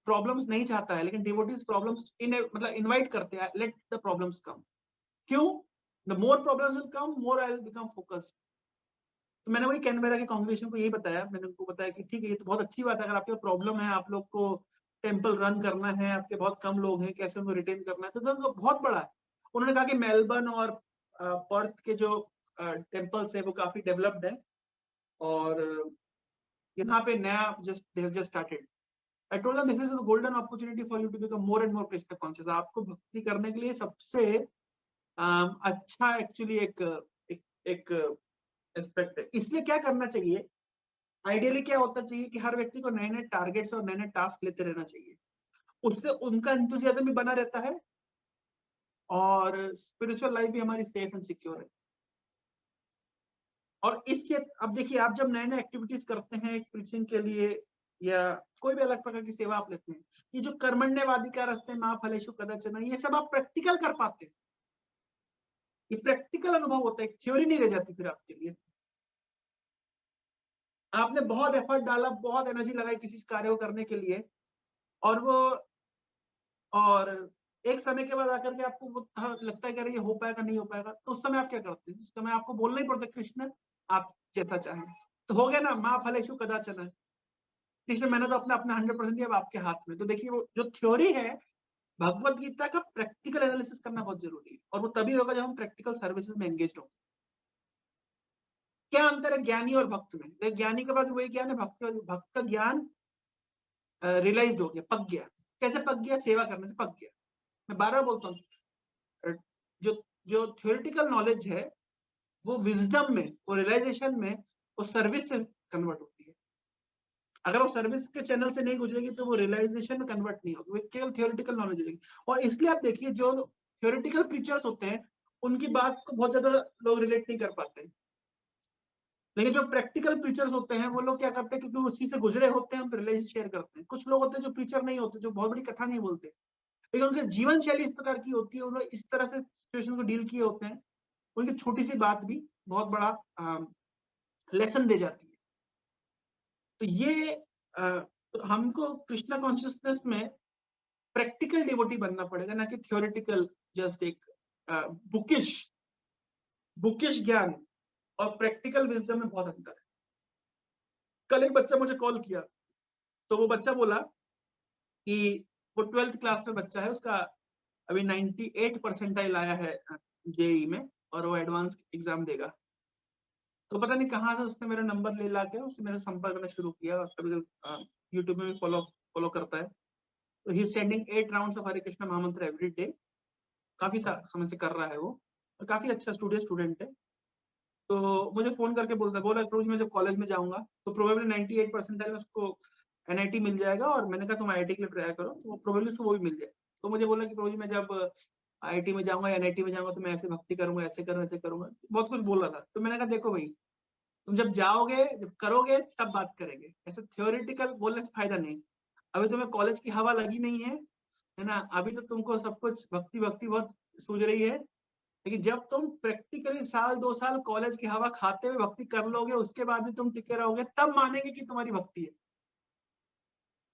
प्रॉब्लम्स नहीं चाहता है, लेकिन डिवोटीज प्रॉब्लम्स मतलब इनवाइट करते हैं, लेट द प्रॉब्लम्स कम। क्यों? The more problems will come, more I will become focused. तो मैंने वही कैनबेरा की कांग्रेगेशन को यही बताया, मैंने उनको बताया कि ठीक है, ये तो बहुत अच्छी बात है, अगर आपके प्रॉब्लम है, आप लोग को टेम्पल रन करना है, आपके बहुत कम लोग हैं, कैसे उनको रिटेन करना है, तो बहुत बड़ा है। उन्होंने कहा कि मेलबर्न और पर्थ के जो टेम्पल्स है वो काफी डेवलप्ड है, और यहाँ पे नया just they have just started. I told them this is a golden opportunity for you to become more and more Krishna conscious. आपको भक्ति करने के लिए सबसे अच्छा एक्चुअली एक एक एस्पेक्ट है। इसलिए क्या करना चाहिए, आइडियली क्या होता चाहिए कि हर व्यक्ति को नए नए टारगेट्स और नए नए टास्क लेते रहना चाहिए, उससे उनका एंथुसियाज्म भी बना रहता है और स्पिरिचुअल लाइफ भी हमारी सेफ एंड सिक्योर है। और इस क्षेत्र, अब देखिए, आप जब नए नए एक्टिविटीज करते हैं प्रीचिंग के लिए या कोई भी अलग प्रकार की सेवा आप लेते हैं, ये जो कर्मण्यवादी का रास्ते, माँ फलेषु कदाचन, ये सब आप प्रैक्टिकल कर पाते हैं, ये प्रैक्टिकल अनुभव होता है, थ्योरी नहीं रह जाती फिर आपके लिए। आपने बहुत एफर्ट डाला, बहुत एनर्जी लगाई किसी कार्य को करने के लिए, और वो और एक समय के बाद आकर के आपको वो लगता है कि अरे ये हो पाएगा नहीं हो पाएगा, तो उस समय आप क्या करते हैं? उस समय आपको बोलना ही पड़ता है कृष्ण आप जैसा चाहें। तो हो गया ना, माँ फलेषु कदाचन, कृष्ण मैंने तो अपना अपना 100% दिया, अब आपके हाथ में। तो देखिए, वो जो थ्योरी है, भगवत गीता का प्रैक्टिकल एनालिसिस करना बहुत जरूरी है, और वो तभी होगा जब हम प्रैक्टिकल सर्विसेज में एंगेज होंगे। क्या अंतर है ज्ञानी और भक्त में? ज्ञानी के पास वही ज्ञान है, भक्त का ज्ञान रियलाइज्ड हो गया, पक गया। कैसे पक गया? सेवा करने से पक गया। मैं बार बार बोलता हूँ, जो जो थियोरिटिकल नॉलेज है वो विजडम में, वो रियलाइजेशन में, वो सर्विस से कन्वर्ट होती है। अगर वो सर्विस के चैनल से नहीं गुजरेगी तो वो रियलाइजेशन में कन्वर्ट नहीं होगी, वो केवल थियोरिटिकल नॉलेज होगी। और इसलिए आप देखिए, जो थियोरिटिकल प्रीचर्स होते हैं उनकी बात को बहुत ज्यादा लोग रिलेट नहीं कर पाते हैं, लेकिन जो प्रैक्टिकल प्रीचर्स होते हैं वो लोग क्या करते हैं, क्योंकि उसी से गुजरे होते हैं, हम रिलेशन शेयर करते हैं। कुछ लोग होते हैं जो प्रीचर नहीं होते, जो बहुत बड़ी कथा नहीं बोलते, लेकिन उनकी जीवन शैली इस प्रकार की होती है, उन्होंने इस तरह से सिचुएशन को डील किए होते हैं, उनकी छोटी सी बात भी बहुत बड़ा लेसन दे जाती है। तो ये तो हमको कृष्णा कॉन्शियसनेस में प्रैक्टिकल डिवोटी बनना पड़ेगा, ना कि थियोरिटिकल, जस्ट एक बुकिश बुकिश ज्ञान और प्रैक्टिकल विजडम में बहुत अंतर है। कल एक बच्चा मुझे कॉल किया, तो वो बच्चा बोला कि वो 12th क्लास में बच्चा है, उसका अभी 98 परसेंटाइल आया है जेई में, और वो एडवांस एग्जाम देगा। तो पता नहीं कहाँ से उसने मेरा नंबर ले ला के उसने मेरे संपर्क करना शुरू किया, कभी यूट्यूब में भी फॉलो करता है। तो ही सेंडिंग 8 राउंड्स ऑफ हरे कृष्णा महामंत्र एवरी डे, काफी समय से कर रहा है वो, और काफी अच्छा स्टूडेंट है। तो मुझे फोन करके बोला रोज मैं जब कॉलेज में जाऊंगा तो प्रोबेबली 98 परसेंटाइल में उसको एनआईटी मिल जाएगा, और मैंने कहा तुम आईआईटी के लिए ट्राई करो, तो प्रोबेबली उसको वो भी मिल जाए। तो मुझे बोला कि प्रोबेबली मैं जब आईआईटी में जाऊंगा, एनआईटी में जाऊंगा, तो मैं ऐसे भक्ति करूंगा, ऐसे करूंगा, ऐसे करूंगा, बहुत कुछ बोल रहा था। तो मैंने कहा देखो भाई, तुम जब जाओगे, जब करोगे, तब बात करेंगे, ऐसे थियोरिटिकल बोलने से फायदा नहीं। अभी तुम्हें कॉलेज की हवा लगी नहीं है ना, अभी तो तुमको सब कुछ भक्ति भक्ति बहुत सूझ रही है, लेकिन जब तुम प्रैक्टिकली 1-2 साल कॉलेज की हवा खाते हुए भक्ति कर लोगे, उसके बाद भी तुम टिके रहोगे, तब मानेंगे कि तुम्हारी भक्ति है।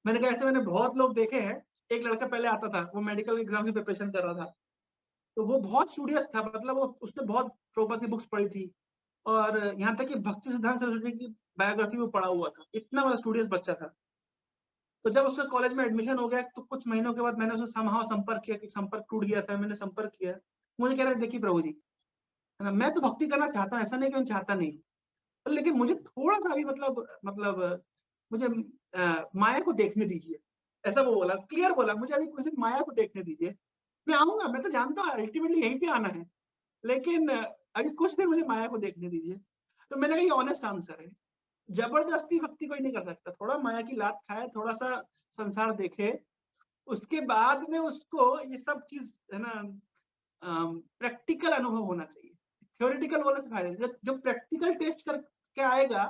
मैंने कहा ऐसे मैंने बहुत लोग देखे हैं। एक लड़का पहले आता था, वो मेडिकल एग्जाम की प्रिपरेशन कर रहा था, तो वो बहुत स्टूडियस था, मतलब वो उसने बहुत प्रभुपाद की बुक्स पढ़ी थी, और यहाँ तक कि भक्ति सिद्धांत सरस्वती की बायोग्राफी में पढ़ा हुआ था, इतना बड़ा स्टूडियस बच्चा था। तो जब उसका कॉलेज में एडमिशन हो गया तो कुछ महीनों के बाद मैंने उससे समहाउ संपर्क किया, कि संपर्क टूट गया था, मैंने संपर्क किया। मुझे कह रहा है देखिए प्रभु जी, है ना, मैं तो भक्ति करना चाहता हूँ, ऐसा नहीं कि मैं चाहता नहीं, तो लेकिन मुझे थोड़ा-सा भी मतलब मुझे माया को देखने दीजिए। ऐसा वो बोला, क्लियर बोला, मुझे अभी कुछ दिन माया को देखने दीजिए। मैं आऊँगा, मैं तो जानता हूँ अल्टीमेटली यहीं पे आना है, लेकिन अभी कुछ दिन मुझे माया को देखने दीजिए। तो मैंने कहा ये ऑनेस्ट आंसर है। जबरदस्ती भक्ति कोई नहीं कर सकता। थोड़ा माया की लात खाए, थोड़ा-सा संसार देखे, उसके बाद में उसको ये सब चीज़ है ना प्रैक्टिकल अनुभव होना चाहिए। थ्योरेटिकल बोलने से फायदा नहीं। जो प्रैक्टिकल टेस्ट करके आएगा,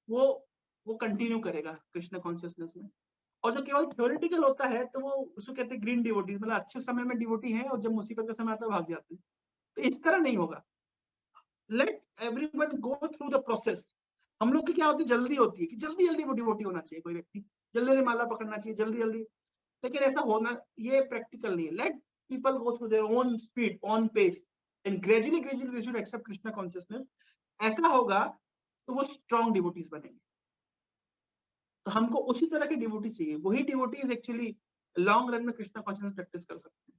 वो वो कंटिन्यू करेगा कृष्ण कॉन्शियसनेस में। और जो केवल थ्योरेटिकल होता है, तो वो उसको कहते हैं ग्रीन डिवोटीज, मतलब अच्छे समय में डिवोटी है और जब मुसीबत का समय आता है भाग जाते हैं। तो इस तरह नहीं होगा। Late everyone go through the process. हम लोग की क्या होती है, जल्दी होती है कि जल्दी जल्दी वो डिवोटी होना चाहिए कोई व्यक्ति, जल्दी जल्दी माला पकड़ना चाहिए, जल्दी जल्दी। लेकिन ऐसा होना, ये प्रैक्टिकल नहीं है। Let people go through their own speed, on pace, and gradually gradually we should accept Krishna consciousness. ऐसा होगा तो वो स्ट्रॉन्ग डिवोटीज बनेंगे। तो हमको उसी तरह के डिवोटी चाहिए, वही डिवोटीज एक्चुअली लॉन्ग रन में कृष्णा कॉन्शियसनेस प्रैक्टिस कर सकते हैं।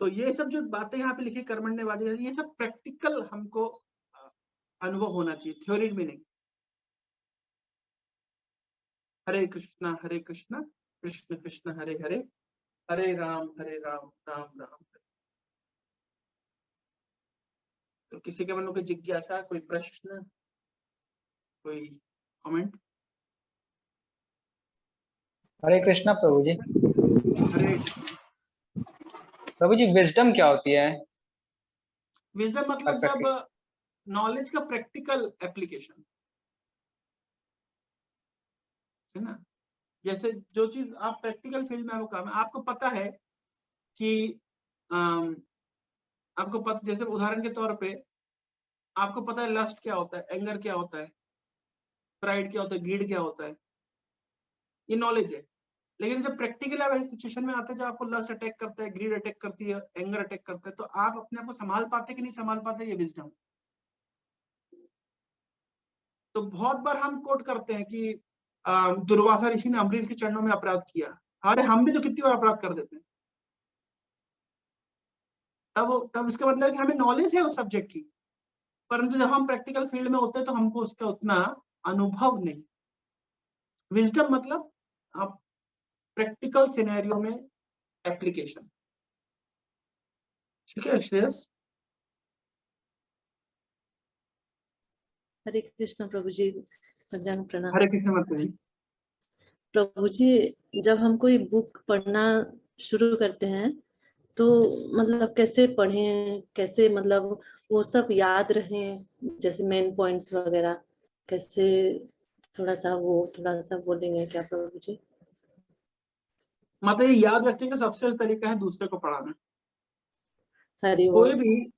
तो ये सब जो बातें यहाँ पे लिखी कर्मण्यवादी, ये सब प्रैक्टिकल हमको अनुभव होना चाहिए, थ्योरी में नहीं। हरे कृष्णा कृष्ण कृष्ण हरे हरे, हरे राम राम राम हरे। तो किसी के मन में कोई जिज्ञासा, कोई प्रश्न, कोई कमेंट? हरे कृष्णा प्रभु जी। हरे प्रभु जी, विजडम क्या होती है? विजडम मतलब जब प्रैक्टिस। नॉलेज का प्रैक्टिकल एप्लीकेशन, है ना। जैसे जो चीज आप प्रैक्टिकल फील्ड में आपको काम है, आपको पता है कि अम, जैसे उदाहरण के तौर पे आपको पता है लस्ट क्या होता है, एंगर क्या होता है, प्राइड क्या होता है, ग्रीड क्या होता है, ये नॉलेज है। लेकिन जब प्रैक्टिकल आप ऐसी सिचुएशन में आते हैं जब आपको लस्ट अटैक करता है, ग्रीड अटैक करती है, एंगर अटैक करता है, तो आप अपने आप को संभाल पाते कि नहीं संभाल पाते, ये विजडम। तो बहुत बार हम कोट करते हैं कि दुर्वासा ऋषि ने अम्बरीश के चरणों में अपराध किया। अरे हम भी तो कितनी बार अपराध कर देते हैं। तब इसका मतलब है कि हमें नॉलेज है उस सब्जेक्ट की, परंतु जब हम प्रैक्टिकल फील्ड में होते हैं तो हमको उसका उतना अनुभव नहीं। विजडम मतलब आप प्रैक्टिकल सिनेरियो में एप्लीकेशन। ठीक है श्रेयस? हरे कृष्ण प्रभु जी, सज्जन प्रणाम। हरे कृष्ण मत जी। प्रभु जी, जब हम कोई बुक पढ़ना शुरू करते हैं तो मतलब कैसे पढ़ें, कैसे मतलब वो सब याद रहे, जैसे मेन पॉइंट्स वगैरह कैसे, थोड़ा सा बोलेंगे क्या प्रभु जी? मतलब ये याद रखने का सबसे अच्छा तरीका है दूसरे को पढ़ाना। हरि कोई ओम। भी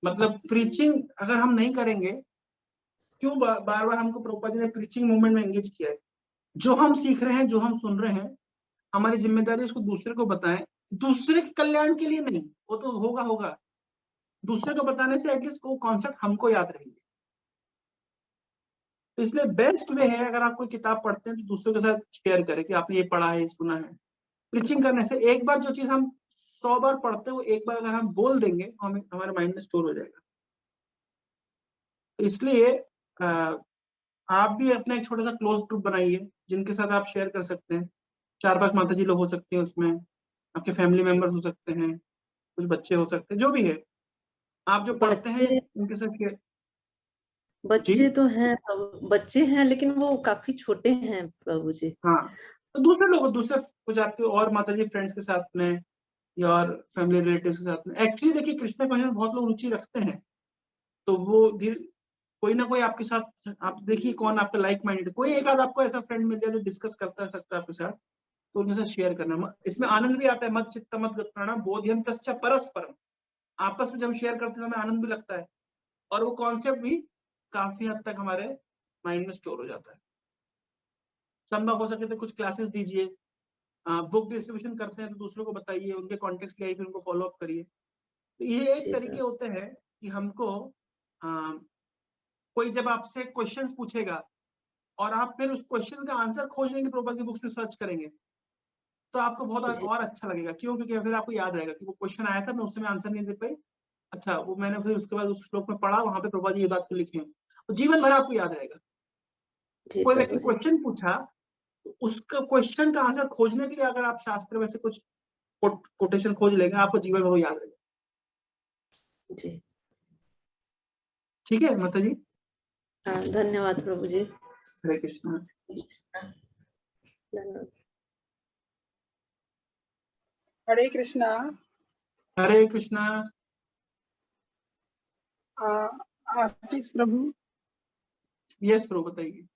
मतलब प्रीचिंग अगर हम नहीं करेंगे, क्यों बार बार हमको प्रभुपाद जी ने प्रीचिंग मूवमेंट में एंगेज किया है। जो हम सीख रहे हैं, जो हम सुन रहे हैं, हमारी जिम्मेदारी उसको दूसरे को बताएं। दूसरे के कल्याण के लिए नहीं, वो तो होगा होगा, दूसरे को बताने से एटलीस्ट वो कॉन्सेप्ट हमको याद रहेंगे। तो इसलिए बेस्ट वे है, अगर आप कोई किताब पढ़ते हैं तो दूसरों के साथ शेयर करें कि आपने ये पढ़ा है, सुना है। प्रीचिंग करने से एक बार जो चीज हम 100 बार पढ़ते हैं, वो एक बार अगर हम बोल देंगे तो हमें हमारे माइंड में स्टोर हो जाएगा। तो इसलिए आप भी अपना एक छोटा सा क्लोज ग्रुप बनाइए जिनके साथ आप शेयर कर सकते हैं। 4-5 माता जी लोग हो सकते हैं उसमें, आपके फैमिली मेंबर हो सकते हैं, कुछ बच्चे हो सकते हैं, जो भी है आप जो पढ़ते हैं बच्चे उनके साथ शेयर। जी बच्चे तो हैं बच्चे हैं, लेकिन वो काफी छोटे हैं प्रभु जी। हाँ, तो दूसरे लोग, दूसरे कुछ आपके और माता जी फ्रेंड्स के साथ में या और फैमिली रिलेटिव्स के साथ में। एक्चुअली देखिए कृष्ण भजन में बहुत लोग रुचि रखते हैं, तो वो धीरे कोई ना कोई आपके साथ, आप देखिए कौन आपका लाइक माइंडेड, कोई एक आध आपको ऐसा फ्रेंड मिल जाए जो डिस्कस करता सकता है आपके साथ, तो उनके साथ शेयर करना। इसमें आनंद भी आता है। मत चित्त मत प्रणाम बोध्यंतश्च परस्परम। आपस में जब शेयर करते हैं हमें आनंद भी लगता है, और वो कॉन्सेप्ट भी काफी हद तक हमारे माइंड में स्टोर हो जाता है। संभव हो सके तो कुछ क्लासेस दीजिए, बुक डिस्ट्रीब्यूशन करते हैं तो दूसरों को बताइए, उनके कॉन्टेक्ट ले आइए, फिर उनको फॉलो अप करिए। तो ये एक जी तरीके प्रभु। होते हैं कि हमको कोई जब आपसे क्वेश्चंस पूछेगा और आप फिर उस क्वेश्चन का आंसर खोजने की प्रभुपाद की बुक्स में सर्च करेंगे, तो आपको बहुत जी और अच्छा लगेगा। क्यों? क्योंकि फिर आपको याद रहेगा कि वो क्वेश्चन आया था, मैं उसमें आंसर नहीं दे पाई, अच्छा वो मैंने फिर उसके बाद उस श्लोक में पढ़ा, वहां पे प्रभुपाद जी ये बात को लिखे हैं, तो जीवन भर आपको याद रहेगा। जी कोई व्यक्ति प्रभु जी। क्वेश्चन पूछा, तो उसका क्वेश्चन का आंसर खोजने के लिए अगर आप शास्त्र में से कुछ कोटेशन खोज लेंगे, आपको जीवन भर वो याद रहेगा। जी ठीक है माता जी? हाँ, धन्यवाद प्रभु जी। हरे कृष्णा। धन्यवाद। हरे कृष्णा। हरे कृष्णा। आशीष प्रभु। यस प्रभु, बताइए।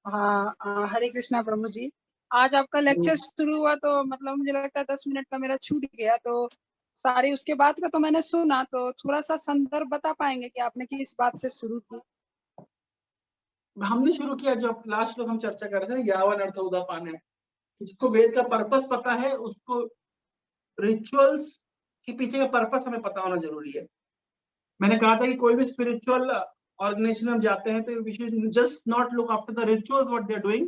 हाँ, हरे कृष्णा प्रभु जी। आज आपका लेक्चर शुरू हुआ तो मतलब मुझे लगता है 10 मिनट का मेरा छूट गया, तो सारी उसके बाद का तो मैंने सुना, तो थोड़ा सा संदर्भ बता पाएंगे कि आपने किस बात से शुरू की? हमने शुरू किया, जो लास्ट लोग हम चर्चा कर रहे थे, यावन अर्थ उदापान है, जिसको वेद का पर्पस पता है, उसको रिचुअल्स के पीछे का पर्पस हमें पता होना जरूरी है। मैंने कहा था कि कोई भी स्पिरिचुअल ऑर्गेनाइजेशन में जाते हैं तो we should just not look after the rituals what they are doing,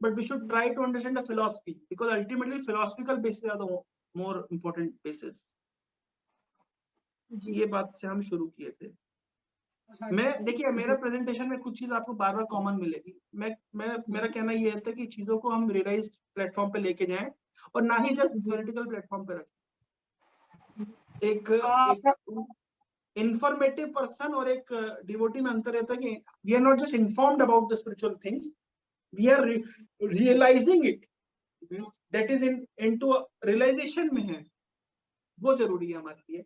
but we should try to understand the philosophy, because ultimately philosophical basis are the more important basis. ये बात से हम शुरू किए थे। हाँ मैं जी। देखिए, मेरा प्रेजेंटेशन में कुछ चीज आपको बार बार कॉमन मिलेगी। मेरा कहना ये है कि चीजों को हम रियलाइज्ड प्लेटफॉर्म पे लेके जाएं और ना ही जस्ट थ्योरेटिकल प्लेटफॉर्म पे रखें। एक इंफॉर्मेटिव पर्सन और एक डिवोटी में अंतर रहता है कि we are not just informed about the spiritual things, we are realising it, that is into realisation में है, वो जरूरी है हमारे लिए।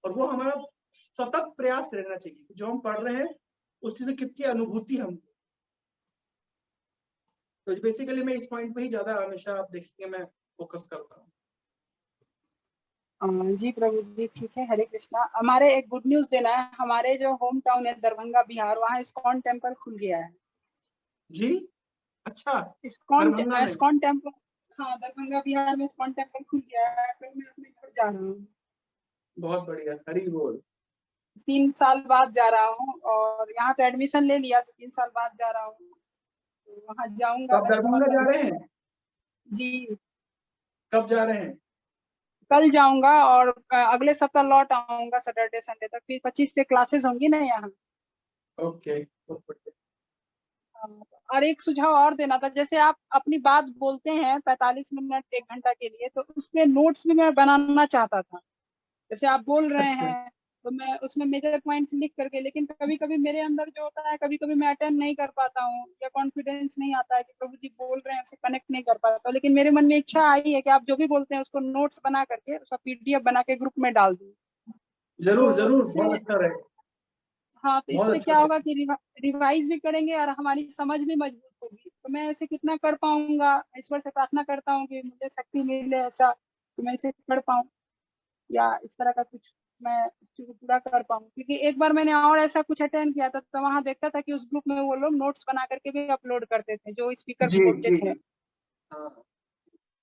और वो हमारा सतत प्रयास रहना चाहिए, जो हम पढ़ रहे हैं उस चीज से कितनी अनुभूति हमको। तो बेसिकली मैं इस पॉइंट पे ही ज्यादा हमेशा आप देखेंगे मैं फोकस करता हूँ। जी प्रभु जी, ठीक है। हरे कृष्णा। हमारे एक गुड न्यूज देना है, हमारे जो होम टाउन है दरभंगा बिहार, वहाँ इस्कॉन टेम्पल खुल गया है। जी अच्छा, इस्कॉन दरभंगा में? इस्कॉन टेम्पल, हाँ दरभंगा बिहार में इस्कॉन टेम्पल खुल गया है। कल मैं अपने घर जा रहा हूँ, बहुत बढ़िया, हरी बोल। 3 साल बाद जा रहा हूँ, और यहाँ तो एडमिशन ले लिया, तो 3 साल बाद जा रहा हूँ, तो वहाँ जाऊंगा। कब दरभंगा जा रहे हैं? जी कब जा रहे हैं? कल जाऊंगा, और अगले सप्ताह लौट आऊंगा सैटरडे संडे तक। फिर 25 से क्लासेस होंगी ना यहाँ। ओके। और एक सुझाव और देना था, जैसे आप अपनी बात बोलते हैं 45 मिनट 1 घंटा के लिए, तो उसमें नोट्स भी मैं बनाना चाहता था। जैसे आप बोल रहे अच्छा, हैं तो मैं उसमें मेजर पॉइंट्स लिख करके, लेकिन कभी कभी मेरे अंदर जो होता है, कभी कभी मैं अटेंड नहीं कर पाता हूँ, या कॉन्फिडेंस नहीं आता है कि प्रभु जी बोल रहे हैं उससे कनेक्ट नहीं कर पाता। लेकिन मेरे मन में इच्छा आई है कि आप जो भी बोलते हैं उसको नोट्स बना करके, उसका पीडीएफ बना के ग्रुप में डाल दूँ। जरूर तो जरूर, इससे, बहुत अच्छा रहेगा। हाँ, तो बहुत इससे अच्छा क्या होगा रहेगा। कि रिवाइज भी करेंगे और हमारी समझ भी मजबूत होगी। तो मैं ऐसे कितना कर पाऊंगा, ईश्वर से प्रार्थना करता हूँ कि मुझे शक्ति मिले ऐसा, तो मैं इसे कर पाऊँ, या इस तरह का कुछ मैं इस चीज को पूरा कर पाऊँ। क्योंकि एक बार मैंने और ऐसा कुछ अटेंड किया था, तो वहां देखता था कि उस ग्रुप में वो लोग नोट्स बना करके भी अपलोड करते थे, जो स्पीकर जी बोलते जी। थे, हाँ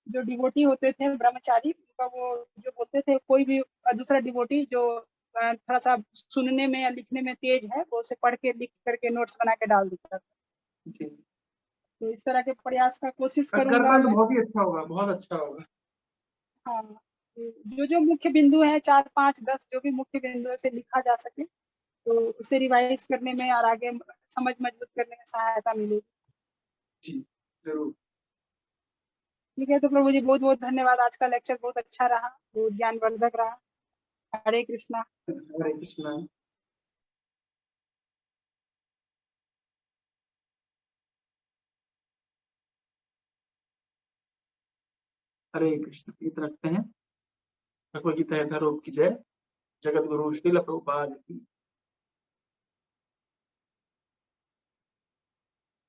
जो डिवोटी होते थे ब्रह्मचारी, उनका वो जो बोलते थे, कोई भी दूसरा डिवोटी जो थोड़ा सा सुनने में या लिखने में तेज है, वो उसे पढ़ के लिख करके नोट्स बना के डाल देता था। जी, तो इस तरह के प्रयास का कोशिश करूंगा करना तो मैं। बहुत ही अच्छा होगा, बहुत अच्छा होगा। हाँ, जो जो मुख्य बिंदु है, 4 5 10 जो भी मुख्य बिंदु से लिखा जा सके, तो उसे रिवाइज करने में और आगे समझ मजबूत करने में सहायता मिलेगी। जी जरूर। ठीक है, तो प्रभु जी बहुत बहुत धन्यवाद। आज का लेक्चर बहुत अच्छा रहा, बहुत ज्ञानवर्धक रहा। हरे कृष्णा। हरे कृष्णा। हरे कृष्ण। गीत रखते हैं। भगवद गीता यथारूप की जय। जगत गुरु श्रील प्रभुपाद की